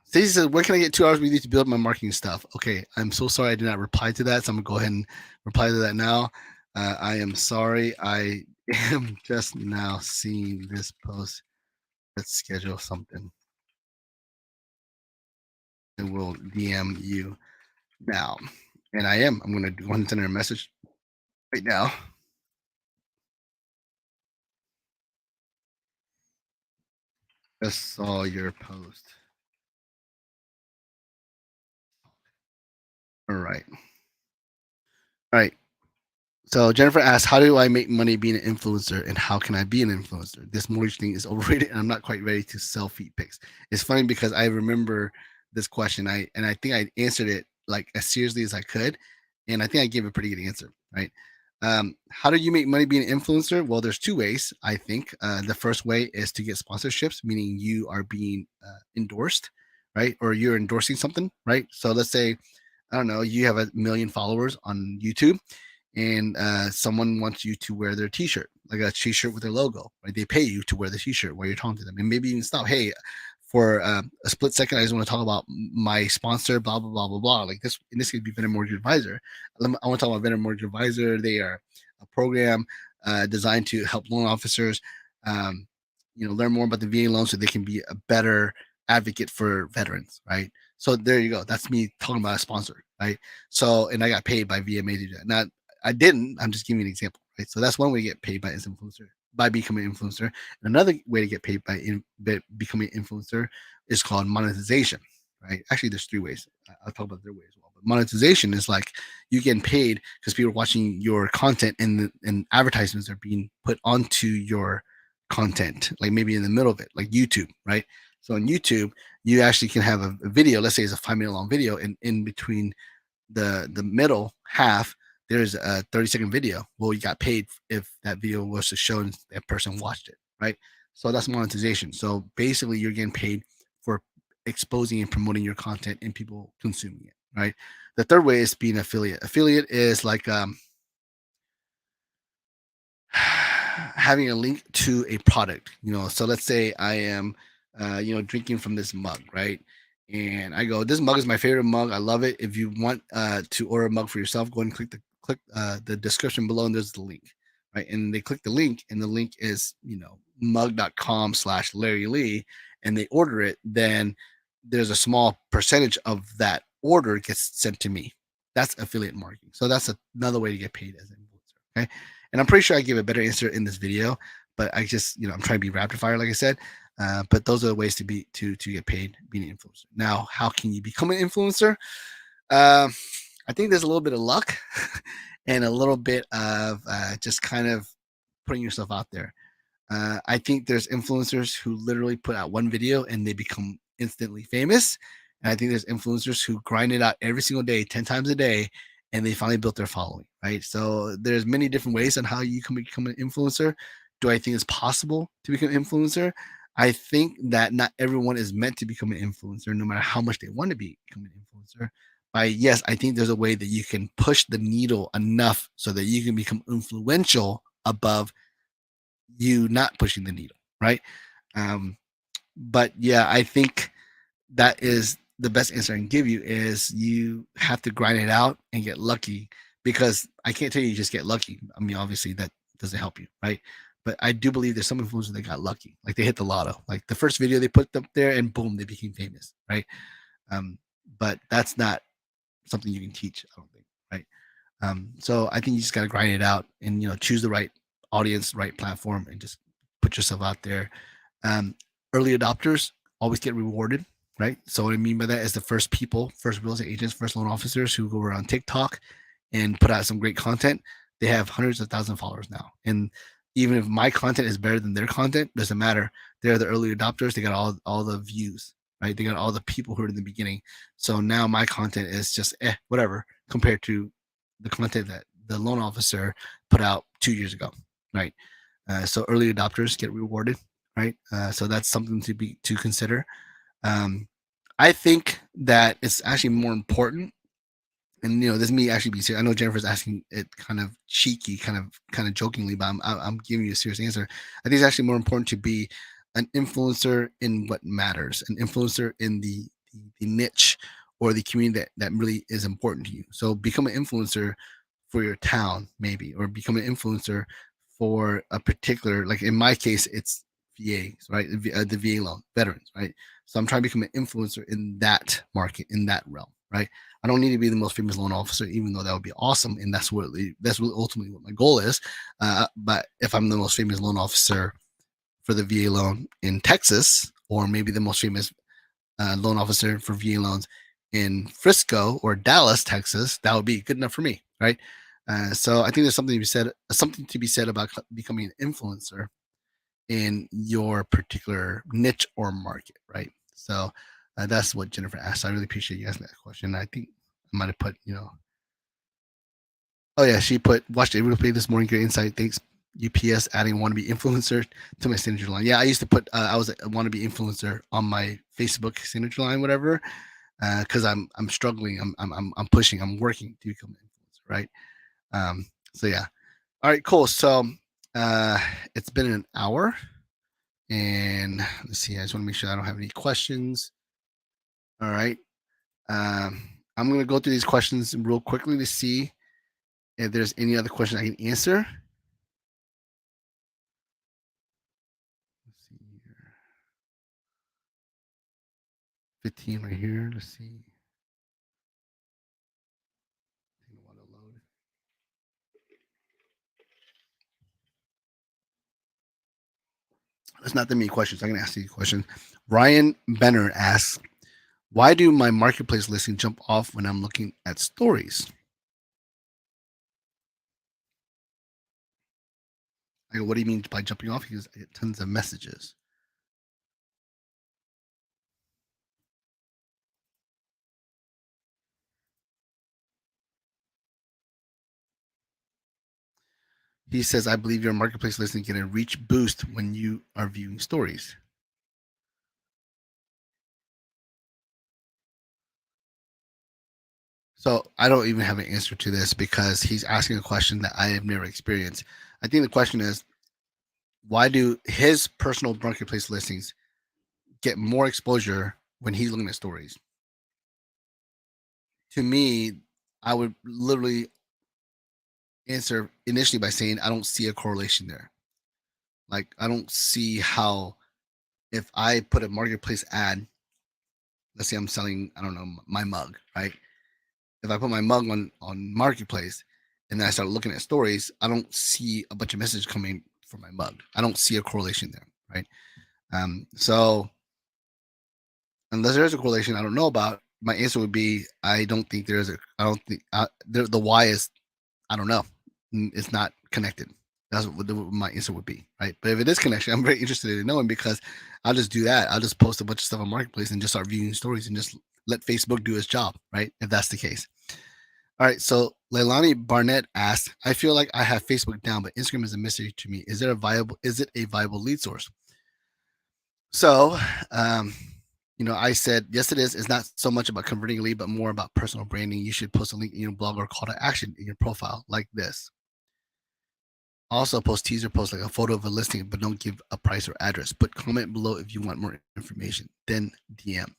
Stacey says, "Where can I get 2 hours with you to build my marketing stuff?" Okay, I'm so sorry I did not reply to that, so I'm gonna go ahead and reply to that now. I am sorry. I am just now seeing this post. Let's schedule something. And we'll DM you now. And I am. I'm gonna go ahead and send her a message right now. Just saw your post. All right. All right. So Jennifer asks, "How do I make money being an influencer, and how can I be an influencer? This mortgage thing is overrated, and I'm not quite ready to sell feet pics." It's funny because I remember this question. I think I answered it like as seriously as I could, and I think I gave a pretty good answer. Right? How do you make money being an influencer? Well, there's two ways. I think the first way is to get sponsorships, meaning you are being endorsed, right, or you're endorsing something, right? So let's say I don't know, you have 1 million followers on YouTube and someone wants you to wear their T-shirt, like a T-shirt with their logo. Right? They pay you to wear the T-shirt while you're talking to them, and maybe even stop. Hey, for a split second, I just want to talk about my sponsor, blah blah blah blah blah. Like this, in this could be Vendor Mortgage Advisor. I want to talk about Vendor Mortgage Advisor. They are a program designed to help loan officers, um, learn more about the VA loan so they can be a better advocate for veterans. Right. So there you go. That's me talking about a sponsor, right? So, and I got paid by VMA to do that. Now, I didn't. I'm just giving you an example, right? So that's one way to get paid by as influencer, by becoming an influencer. And another way to get paid by becoming an influencer is called monetization, right? Actually, there's three ways. I'll talk about their way as well. But monetization is like you getting paid because people are watching your content and advertisements are being put onto your content, like maybe in the middle of it, like YouTube, right? So on YouTube, you actually can have a video. Let's say it's a 5 minute long video, and in between the middle half there's a 30-second video. Well, you got paid if that video was to show and that person watched it, right? So that's monetization. So basically you're getting paid for exposing and promoting your content and people consuming it, right? The third way is being an affiliate is like having a link to a product. So let's say I am drinking from this mug, right? And I go, this mug is my favorite mug. I love it. If you want to order a mug for yourself, go and click the description below, and there's the link, right? And they click the link, and the link is mug.com/larryle, and they order it. Then there's a small percentage of that order gets sent to me. That's affiliate marketing. So that's another way to get paid as an influencer. Okay. And I'm pretty sure I gave a better answer in this video, but I just, I'm trying to be rapid fire, like I said. But those are the ways to get paid being an influencer. Now, how can you become an influencer? I think there's a little bit of luck and a little bit of just kind of putting yourself out there. I think there's influencers who literally put out one video and they become instantly famous. And I think there's influencers who grind it out every single day, 10 times a day, and they finally built their following, right? So there's many different ways on how you can become an influencer. Do I think it's possible to become an influencer? I think that not everyone is meant to become an influencer, no matter how much they want to become an influencer. But yes, I think there's a way that you can push the needle enough so that you can become influential above you not pushing the needle, right? But yeah, I think that is the best answer I can give you is you have to grind it out and get lucky, because I can't tell you just get lucky. I mean, obviously that doesn't help you, right? But I do believe there's some influencers that got lucky, like they hit the lotto. Like the first video they put up there and boom, they became famous, right? But that's not something you can teach, I don't think, right? So I think you just got to grind it out and choose the right audience, right platform, and just put yourself out there. Early adopters always get rewarded, right? So what I mean by that is the first people, first real estate agents, first loan officers who go around TikTok and put out some great content, they have hundreds of thousands of followers now. And even if my content is better than their content, doesn't matter. They're the early adopters. They got all the views, right? They got all the people who are in the beginning. So now my content is just whatever compared to the content that the loan officer put out 2 years ago, right? So early adopters get rewarded, right? So that's something to consider. I think that it's actually more important and this is me actually being serious. I know Jennifer's asking it kind of cheeky, kind of jokingly, but I'm giving you a serious answer. I think it's actually more important to be an influencer in what matters, an influencer in the niche or the community that really is important to you. So become an influencer for your town, maybe, or become an influencer for a particular, like in my case, it's VAs, right? The VA loan, veterans, right? So I'm trying to become an influencer in that market, in that realm, right? I don't need to be the most famous loan officer, even though that would be awesome, and that's really ultimately what my goal is. But if I'm the most famous loan officer for the VA loan in Texas, or maybe the most famous loan officer for VA loans in Frisco or Dallas, Texas, that would be good enough for me, right? So I think there's something to be said about becoming an influencer in your particular niche or market, right? So that's what Jennifer asked. I really appreciate you asking that question. I think I might have put, oh yeah, she put watched a replay this morning. Great insight. Thanks. UPS adding wannabe influencer to my signature line. Yeah, I used to put I was a wannabe influencer on my Facebook signature line, whatever, because I'm struggling. I'm pushing. I'm working to become an influencer, right? So yeah. All right, cool. So it's been an hour, and let's see. I just want to make sure I don't have any questions. All right. I'm gonna go through these questions real quickly to see if there's any other question I can answer. Let's see here. 15 right here. Let's see. That's not that many questions. I'm gonna ask you a question. Ryan Benner asks, "Why do my marketplace listing jump off when I'm looking at stories?" I go, "What do you mean by jumping off?" He goes, "I get tons of messages." He says, "I believe your marketplace listing get a reach boost when you are viewing stories." So I don't even have an answer to this because he's asking a question that I have never experienced. I think the question is, why do his personal marketplace listings get more exposure when he's looking at stories? To me, I would literally answer initially by saying I don't see a correlation there. Like I don't see how if I put a marketplace ad, let's say I'm selling, I don't know, my mug, right? If I put my mug on marketplace and then I start looking at stories, I don't see a bunch of messages coming from my mug. I don't see a correlation there, right? So unless there is a correlation I don't know about, my answer would be I don't think there is a. I don't think the why is I don't know. It's not connected. That's what my answer would be, right? But if it is connection, I'm very interested in knowing because I'll just do that. I'll just post a bunch of stuff on Marketplace and just start viewing stories and just let Facebook do its job, right? If that's the case. All right. So Leilani Barnett asked, I feel like I have Facebook down, but Instagram is a mystery to me. Is it a viable lead source? So, um, I said, yes, it is. It's not so much about converting a lead, but more about personal branding. You should post a link in your blog or call to action in your profile like this. Also, post teaser post like a photo of a listing, but don't give a price or address. Put comment below if you want more information. Then DM,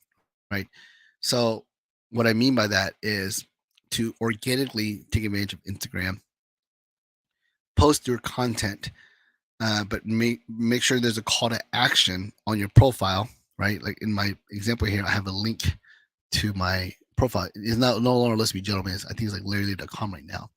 right? So, what I mean by that is to organically take advantage of Instagram, post your content, but make sure there's a call to action on your profile, right? Like in my example here, I have a link to my profile. It's not no longer Let's Be Gentlemen. I think it's like larryle.com right now.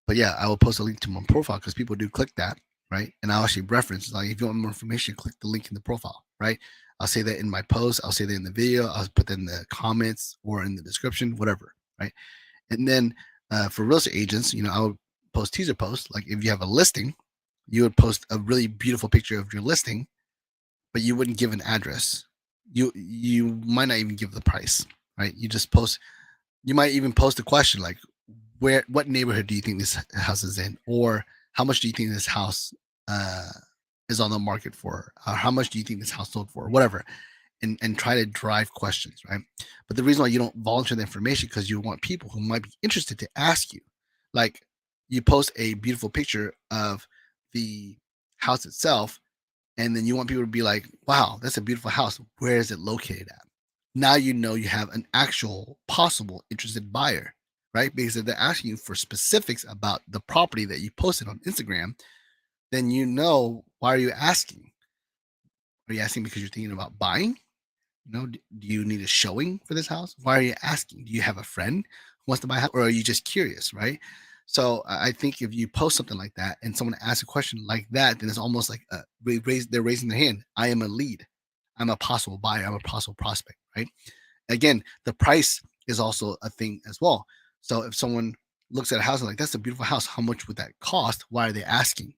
But yeah, I will post a link to my profile because people do click that, right? And I'll actually reference like if you want more information, click the link in the profile, right? I'll say that in my post, I'll say that in the video, I'll put that in the comments or in the description, whatever, right? And then for real estate agents, I would post teaser posts. Like if you have a listing, you would post a really beautiful picture of your listing, but you wouldn't give an address. You might not even give the price, right? You just post. You might even post a question like, what neighborhood do you think this house is in, or how much do you think this house uh, is on the market for, or how much do you think this house sold for, whatever. and try to drive questions, right? But the reason why you don't volunteer the information because you want people who might be interested to ask you. Like you post a beautiful picture of the house itself, and then you want people to be like, wow, that's a beautiful house. Where is it located at? Now you know you have an actual possible interested buyer, right? Because if they're asking you for specifics about the property that you posted on Instagram, then you know, why are you asking? Are you asking because you're thinking about buying? Do you need a showing for this house? Why are you asking? Do you have a friend who wants to buy a house, or are you just curious, right? So I think if you post something like that and someone asks a question like that, then it's almost like they're raising their hand. I am a lead. I'm a possible buyer. I'm a possible prospect, right? Again, the price is also a thing as well. So if someone looks at a house and like, that's a beautiful house, how much would that cost? Why are they asking?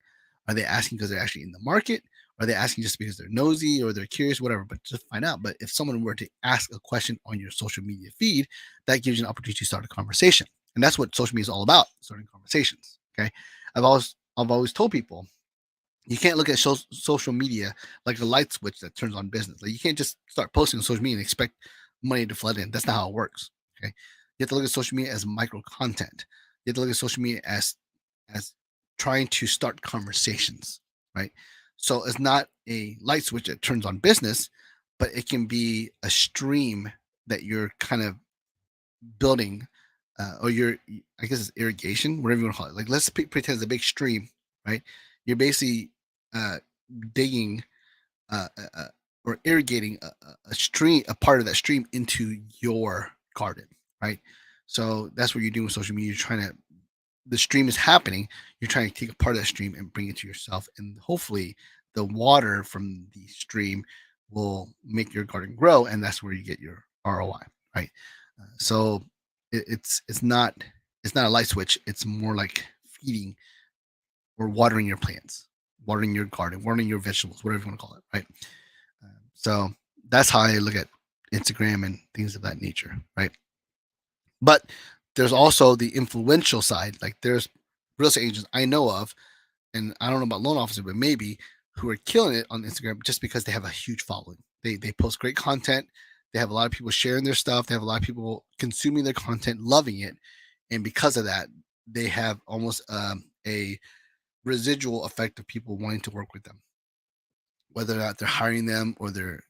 Are they asking because they're actually in the market? Are they asking just because they're nosy or they're curious, whatever? But just find out. But if someone were to ask a question on your social media feed, that gives you an opportunity to start a conversation. And that's what social media is all about, starting conversations. Okay. I've always told people you can't look at social media like a light switch that turns on business. Like you can't just start posting on social media and expect money to flood in. That's not how it works. Okay, you have to look at social media as micro content. You have to look at social media as trying to start conversations, right? So it's not a light switch that turns on business, but it can be a stream that you're kind of building, or I guess it's irrigation, whatever you want to call it. Like let's pretend it's a big stream, right? You're basically uh, digging, uh, uh, uh, or irrigating a stream, a part of that stream into your garden, right? So that's what you're doing with social media. You're trying to, the stream is happening. You're trying to take a part of that stream and bring it to yourself, and hopefully, the water from the stream will make your garden grow, and that's where you get your ROI, right? So it's not a light switch. It's more like feeding or watering your plants, watering your garden, watering your vegetables, whatever you want to call it, right? So that's how I look at Instagram and things of that nature, right? But there's also the influential side. Like there's real estate agents I know of, and I don't know about loan officers, but maybe, who are killing it on Instagram just because they have a huge following. They post great content. They have a lot of people sharing their stuff. They have a lot of people consuming their content, loving it, and because of that, they have almost a residual effect of people wanting to work with them, whether or not they're hiring them or they're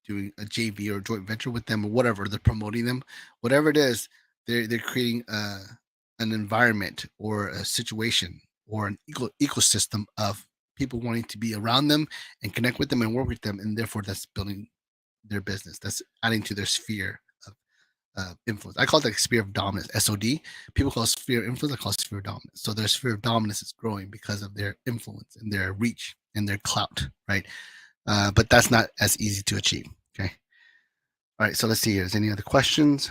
doing a JV or joint venture with them or whatever. They're promoting them, whatever it is. They're creating an environment or a situation or an ecosystem of people wanting to be around them and connect with them and work with them, and therefore that's building their business. That's adding to their sphere of influence. I call it the sphere of dominance, SOD. People call it sphere of influence. I call it sphere of dominance. So their sphere of dominance is growing because of their influence and their reach and their clout, right? But that's not as easy to achieve. Okay. All right. So let's see here. Is any other questions?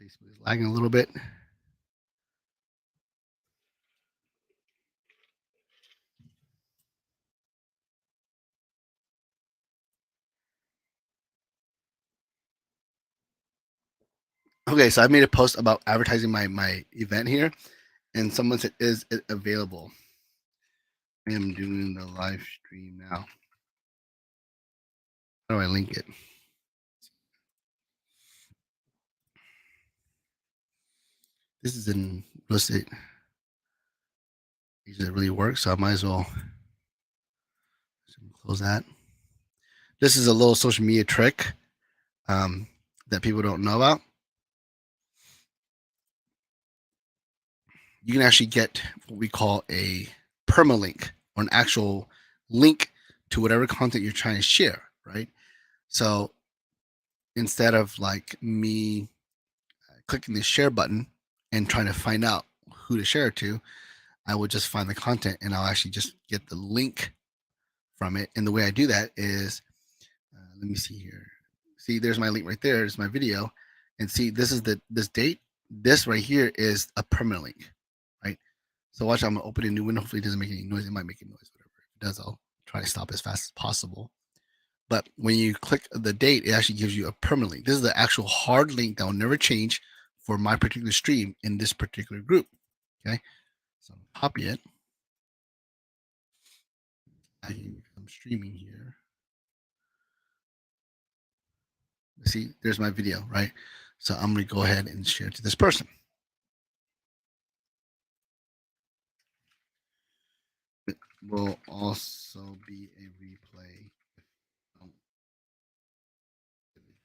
Facebook is lagging a little bit. Okay, so I made a post about advertising my event here, and someone said, "Is it available?" I am doing the live stream now. How do I link it? This is in real estate. It really works, so I might as well close that. This is a little social media trick that people don't know about. You can actually get what we call a permalink, or an actual link to whatever content you're trying to share, right? So instead of like me clicking the share button and trying to find out who to share it to, I would just find the content and I'll actually just get the link from it. And the way I do that is, let me see here. See, there's my link right there. There's my video, and see, this is this date. This right here is a permanent link, right? So watch, I'm gonna open a new window. Hopefully, it doesn't make any noise. It might make a noise, whatever. If it does, I'll try to stop as fast as possible. But when you click the date, it actually gives you a permanent link. This is the actual hard link that will never change for my particular stream in this particular group. Okay, so copy it. streaming here. See, there's my video, right? So I'm going to go ahead and share to this person. It will also be a replay.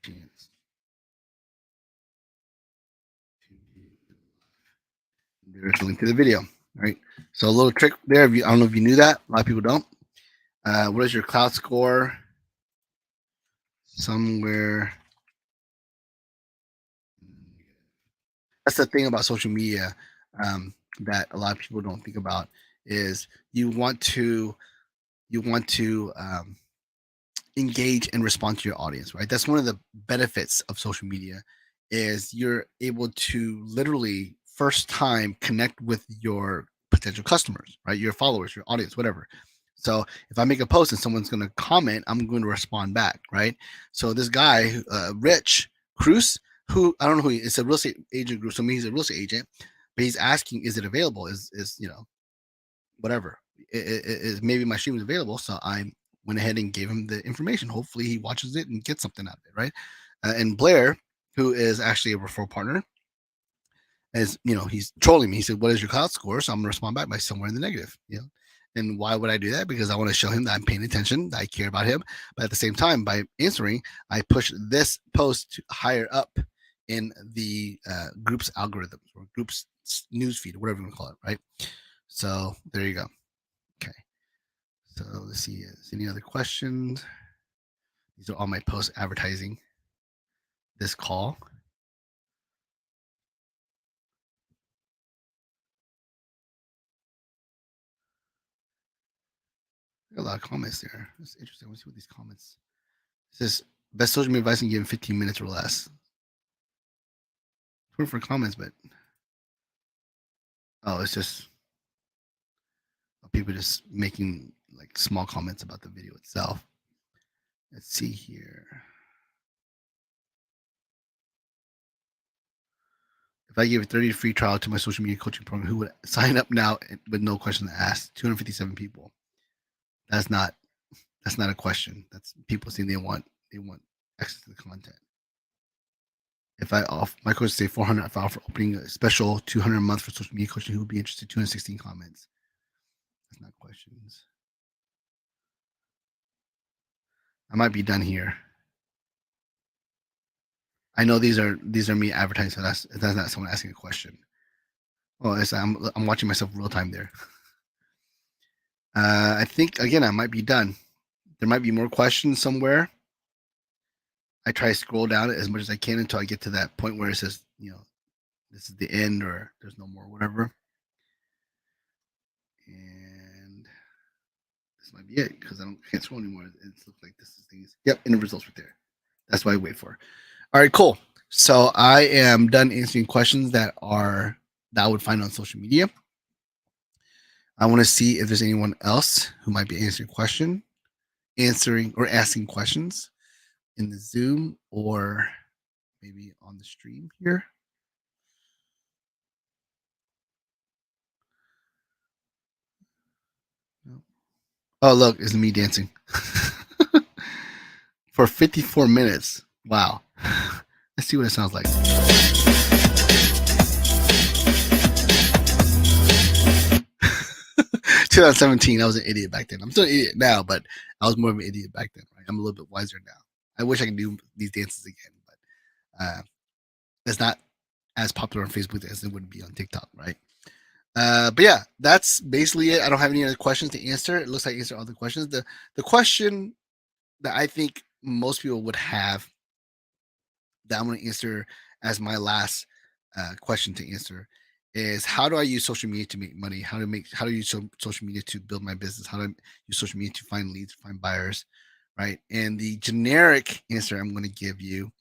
Chance there's a link to the video, right? So a little trick there. I don't know if you knew that. A lot of people don't. What is your cloud score? Somewhere. That's the thing about social media that a lot of people don't think about is you want to engage and respond to your audience, right? That's one of the benefits of social media is you're able to literally first time connect with your potential customers, right? Your followers, your audience, whatever. So if I make a post and someone's going to comment, I'm going to respond back, right? So this guy, Rich Cruz, who I don't know who he is, it's a real estate agent group. So he's a real estate agent, but he's asking, is it available? Is whatever? Maybe my stream is available. So I went ahead and gave him the information. Hopefully he watches it and gets something out of it, right? And Blair, who is actually a referral partner, as he's trolling me. He said, "What is your cloud score?" So I'm gonna respond back by somewhere in the negative. And why would I do that? Because I want to show him that I'm paying attention, that I care about him. But at the same time, by answering, I push this post to higher up in the group's algorithms or group's newsfeed, or whatever you want to call it, right? So there you go. Okay. So let's see. Is any other questions? These are all my posts advertising this call. A lot of comments there. That's interesting. Let's see what these comments. It says best social media advice and give 15 minutes or less. It's for comments, but it's just people just making like small comments about the video itself. Let's see here. If I gave a 30 free trial to my social media coaching program, who would sign up now with no question asked? 257 people. That's not a question. That's people saying they want access to the content. If I off my coach say 400, if I offer opening a special 200 a month for social media coaching, who would be interested? 216 comments. That's not questions. I might be done here. I know these are me advertising, so that's not someone asking a question. Oh, I'm watching myself real time there. I think again I might be done. There might be more questions somewhere. I try to scroll down it as much as I can until I get to that point where it says, this is the end or there's no more, whatever. And this might be it because I can't scroll anymore. It looks like this is things. Yep, and the results right there. That's what I wait for. All right, cool. So I am done answering questions that I would find on social media. I want to see if there's anyone else who might be answering or asking questions in the Zoom or maybe on the stream here. No. Oh, look, it's me dancing for 54 minutes. Wow. Let's see what it sounds like. 2017, I was an idiot back then. I'm still an idiot now, but I was more of an idiot back then. Right? I'm a little bit wiser now. I wish I could do these dances again, but it's not as popular on Facebook as it would be on TikTok, right? But yeah, that's basically it. I don't have any other questions to answer. It looks like I answered all the questions. The question that I think most people would have that I'm going to answer as my last question to answer is how do I use social media to make money? How do you use social media to build my business? How do I use social media to find leads, find buyers, right? And the generic answer I'm going to give you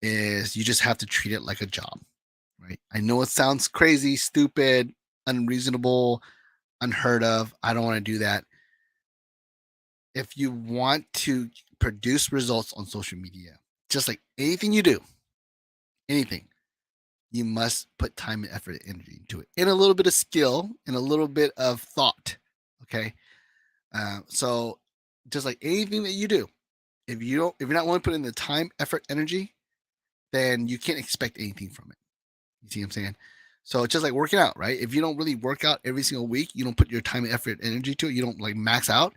is you just have to treat it like a job, right? I know it sounds crazy, stupid, unreasonable, unheard of. I don't want to do that. If you want to produce results on social media, just like anything you do, anything, you must put time and effort and energy into it, and a little bit of skill and a little bit of thought. Okay. So just like anything that you do, if you're not willing to put in the time, effort, energy, then you can't expect anything from it. You see what I'm saying? So it's just like working out, right? If you don't really work out every single week, you don't put your time, effort, energy to it, you don't like max out,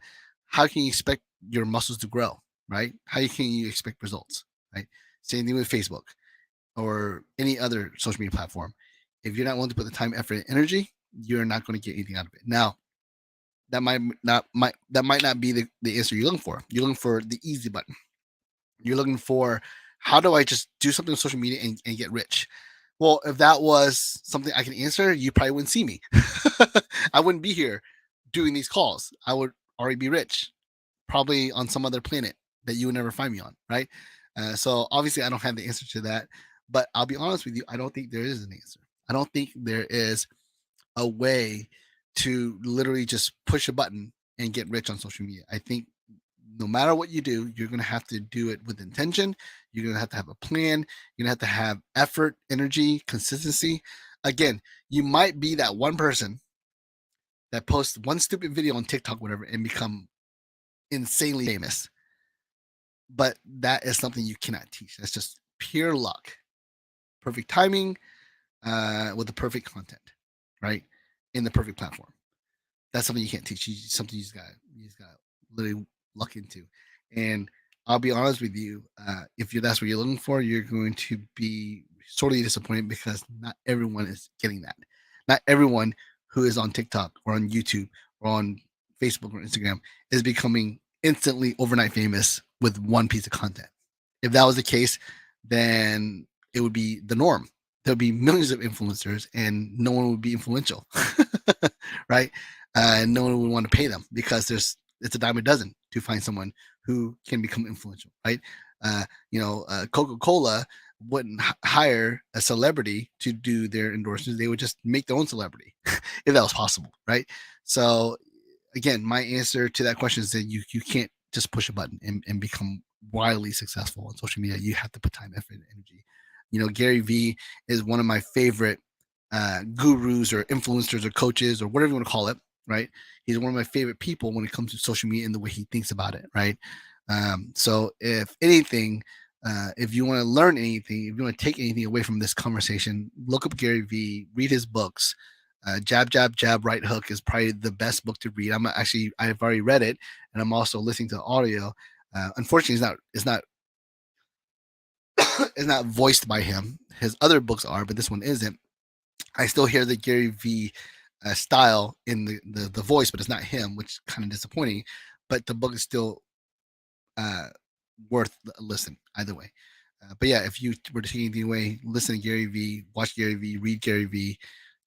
how can you expect your muscles to grow, right? How can you expect results, right? Same thing with Facebook or any other social media platform. If you're not willing to put the time, effort, and energy, you're not going to get anything out of it. Now, that might not be the answer you're looking for. You're looking for the easy button. You're looking for how do I just do something on social media and get rich? Well, if that was something I can answer, you probably wouldn't see me. I wouldn't be here doing these calls. I would already be rich, probably on some other planet that you would never find me on, right? So obviously, I don't have the answer to that. But I'll be honest with you, I don't think there is an answer. I don't think there is a way to literally just push a button and get rich on social media. I think no matter what you do, you're going to have to do it with intention. You're going to have a plan. You're going to have effort, energy, consistency. Again, you might be that one person that posts one stupid video on TikTok, whatever, and become insanely famous. But that is something you cannot teach. That's just pure luck, perfect timing, with the perfect content, right? In the perfect platform. That's something you can't teach. Something you just got literally luck into. And I'll be honest with you, if that's what you're looking for, you're going to be sorely disappointed because not everyone is getting that. Not everyone who is on TikTok or on YouTube or on Facebook or Instagram is becoming instantly overnight famous with one piece of content. If that was the case, then it would be the norm. There would be millions of influencers and no one would be influential, right? No one would want to pay them because it's a dime a dozen to find someone who can become influential, right? Coca-Cola wouldn't hire a celebrity to do their endorsements. They would just make their own celebrity if that was possible, right? So again, my answer to that question is that you can't just push a button and become wildly successful on social media. You have to put time, effort, and energy. Gary Vee is one of my favorite gurus or influencers or coaches or whatever you want to call it, right? He's one of my favorite people when it comes to social media and the way he thinks about it, right? So if anything, if you want to learn anything, if you want to take anything away from this conversation, look up Gary Vee, read his books. Jab, Jab, Jab, Right Hook is probably the best book to read. I've already read it, and I'm also listening to the audio. Unfortunately, it's not is not voiced by him. His other books are, but this one isn't. I still hear the Gary Vee style in the voice, but it's not him, which is kind of disappointing. But the book is still uh, worth a listen either way. But yeah, if you were to take anything away, listen to Gary Vee, watch Gary Vee, read Gary Vee,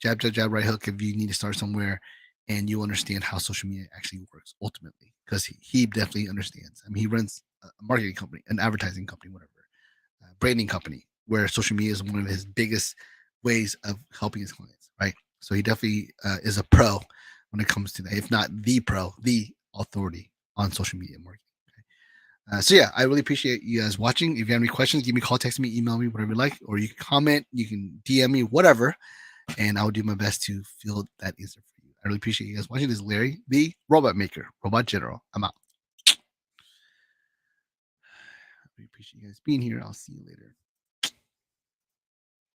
jab, jab, jab, right hook if you need to start somewhere and you understand how social media actually works ultimately because he definitely understands. I mean, he runs a marketing company, an advertising company, whatever, branding company, where social media is one of his biggest ways of helping his clients, right? So he definitely is a pro when it comes to that, if not the pro, the authority on social media marketing. So yeah, I really appreciate you guys watching. If you have any questions, give me a call, text me, email me, whatever you like, or you can comment, you can DM me, whatever, and I will do my best to field that answer for you. I really appreciate you guys watching. This is Larry, the Robot Maker, Robot General. I'm out. I really appreciate you guys being here. I'll see you later.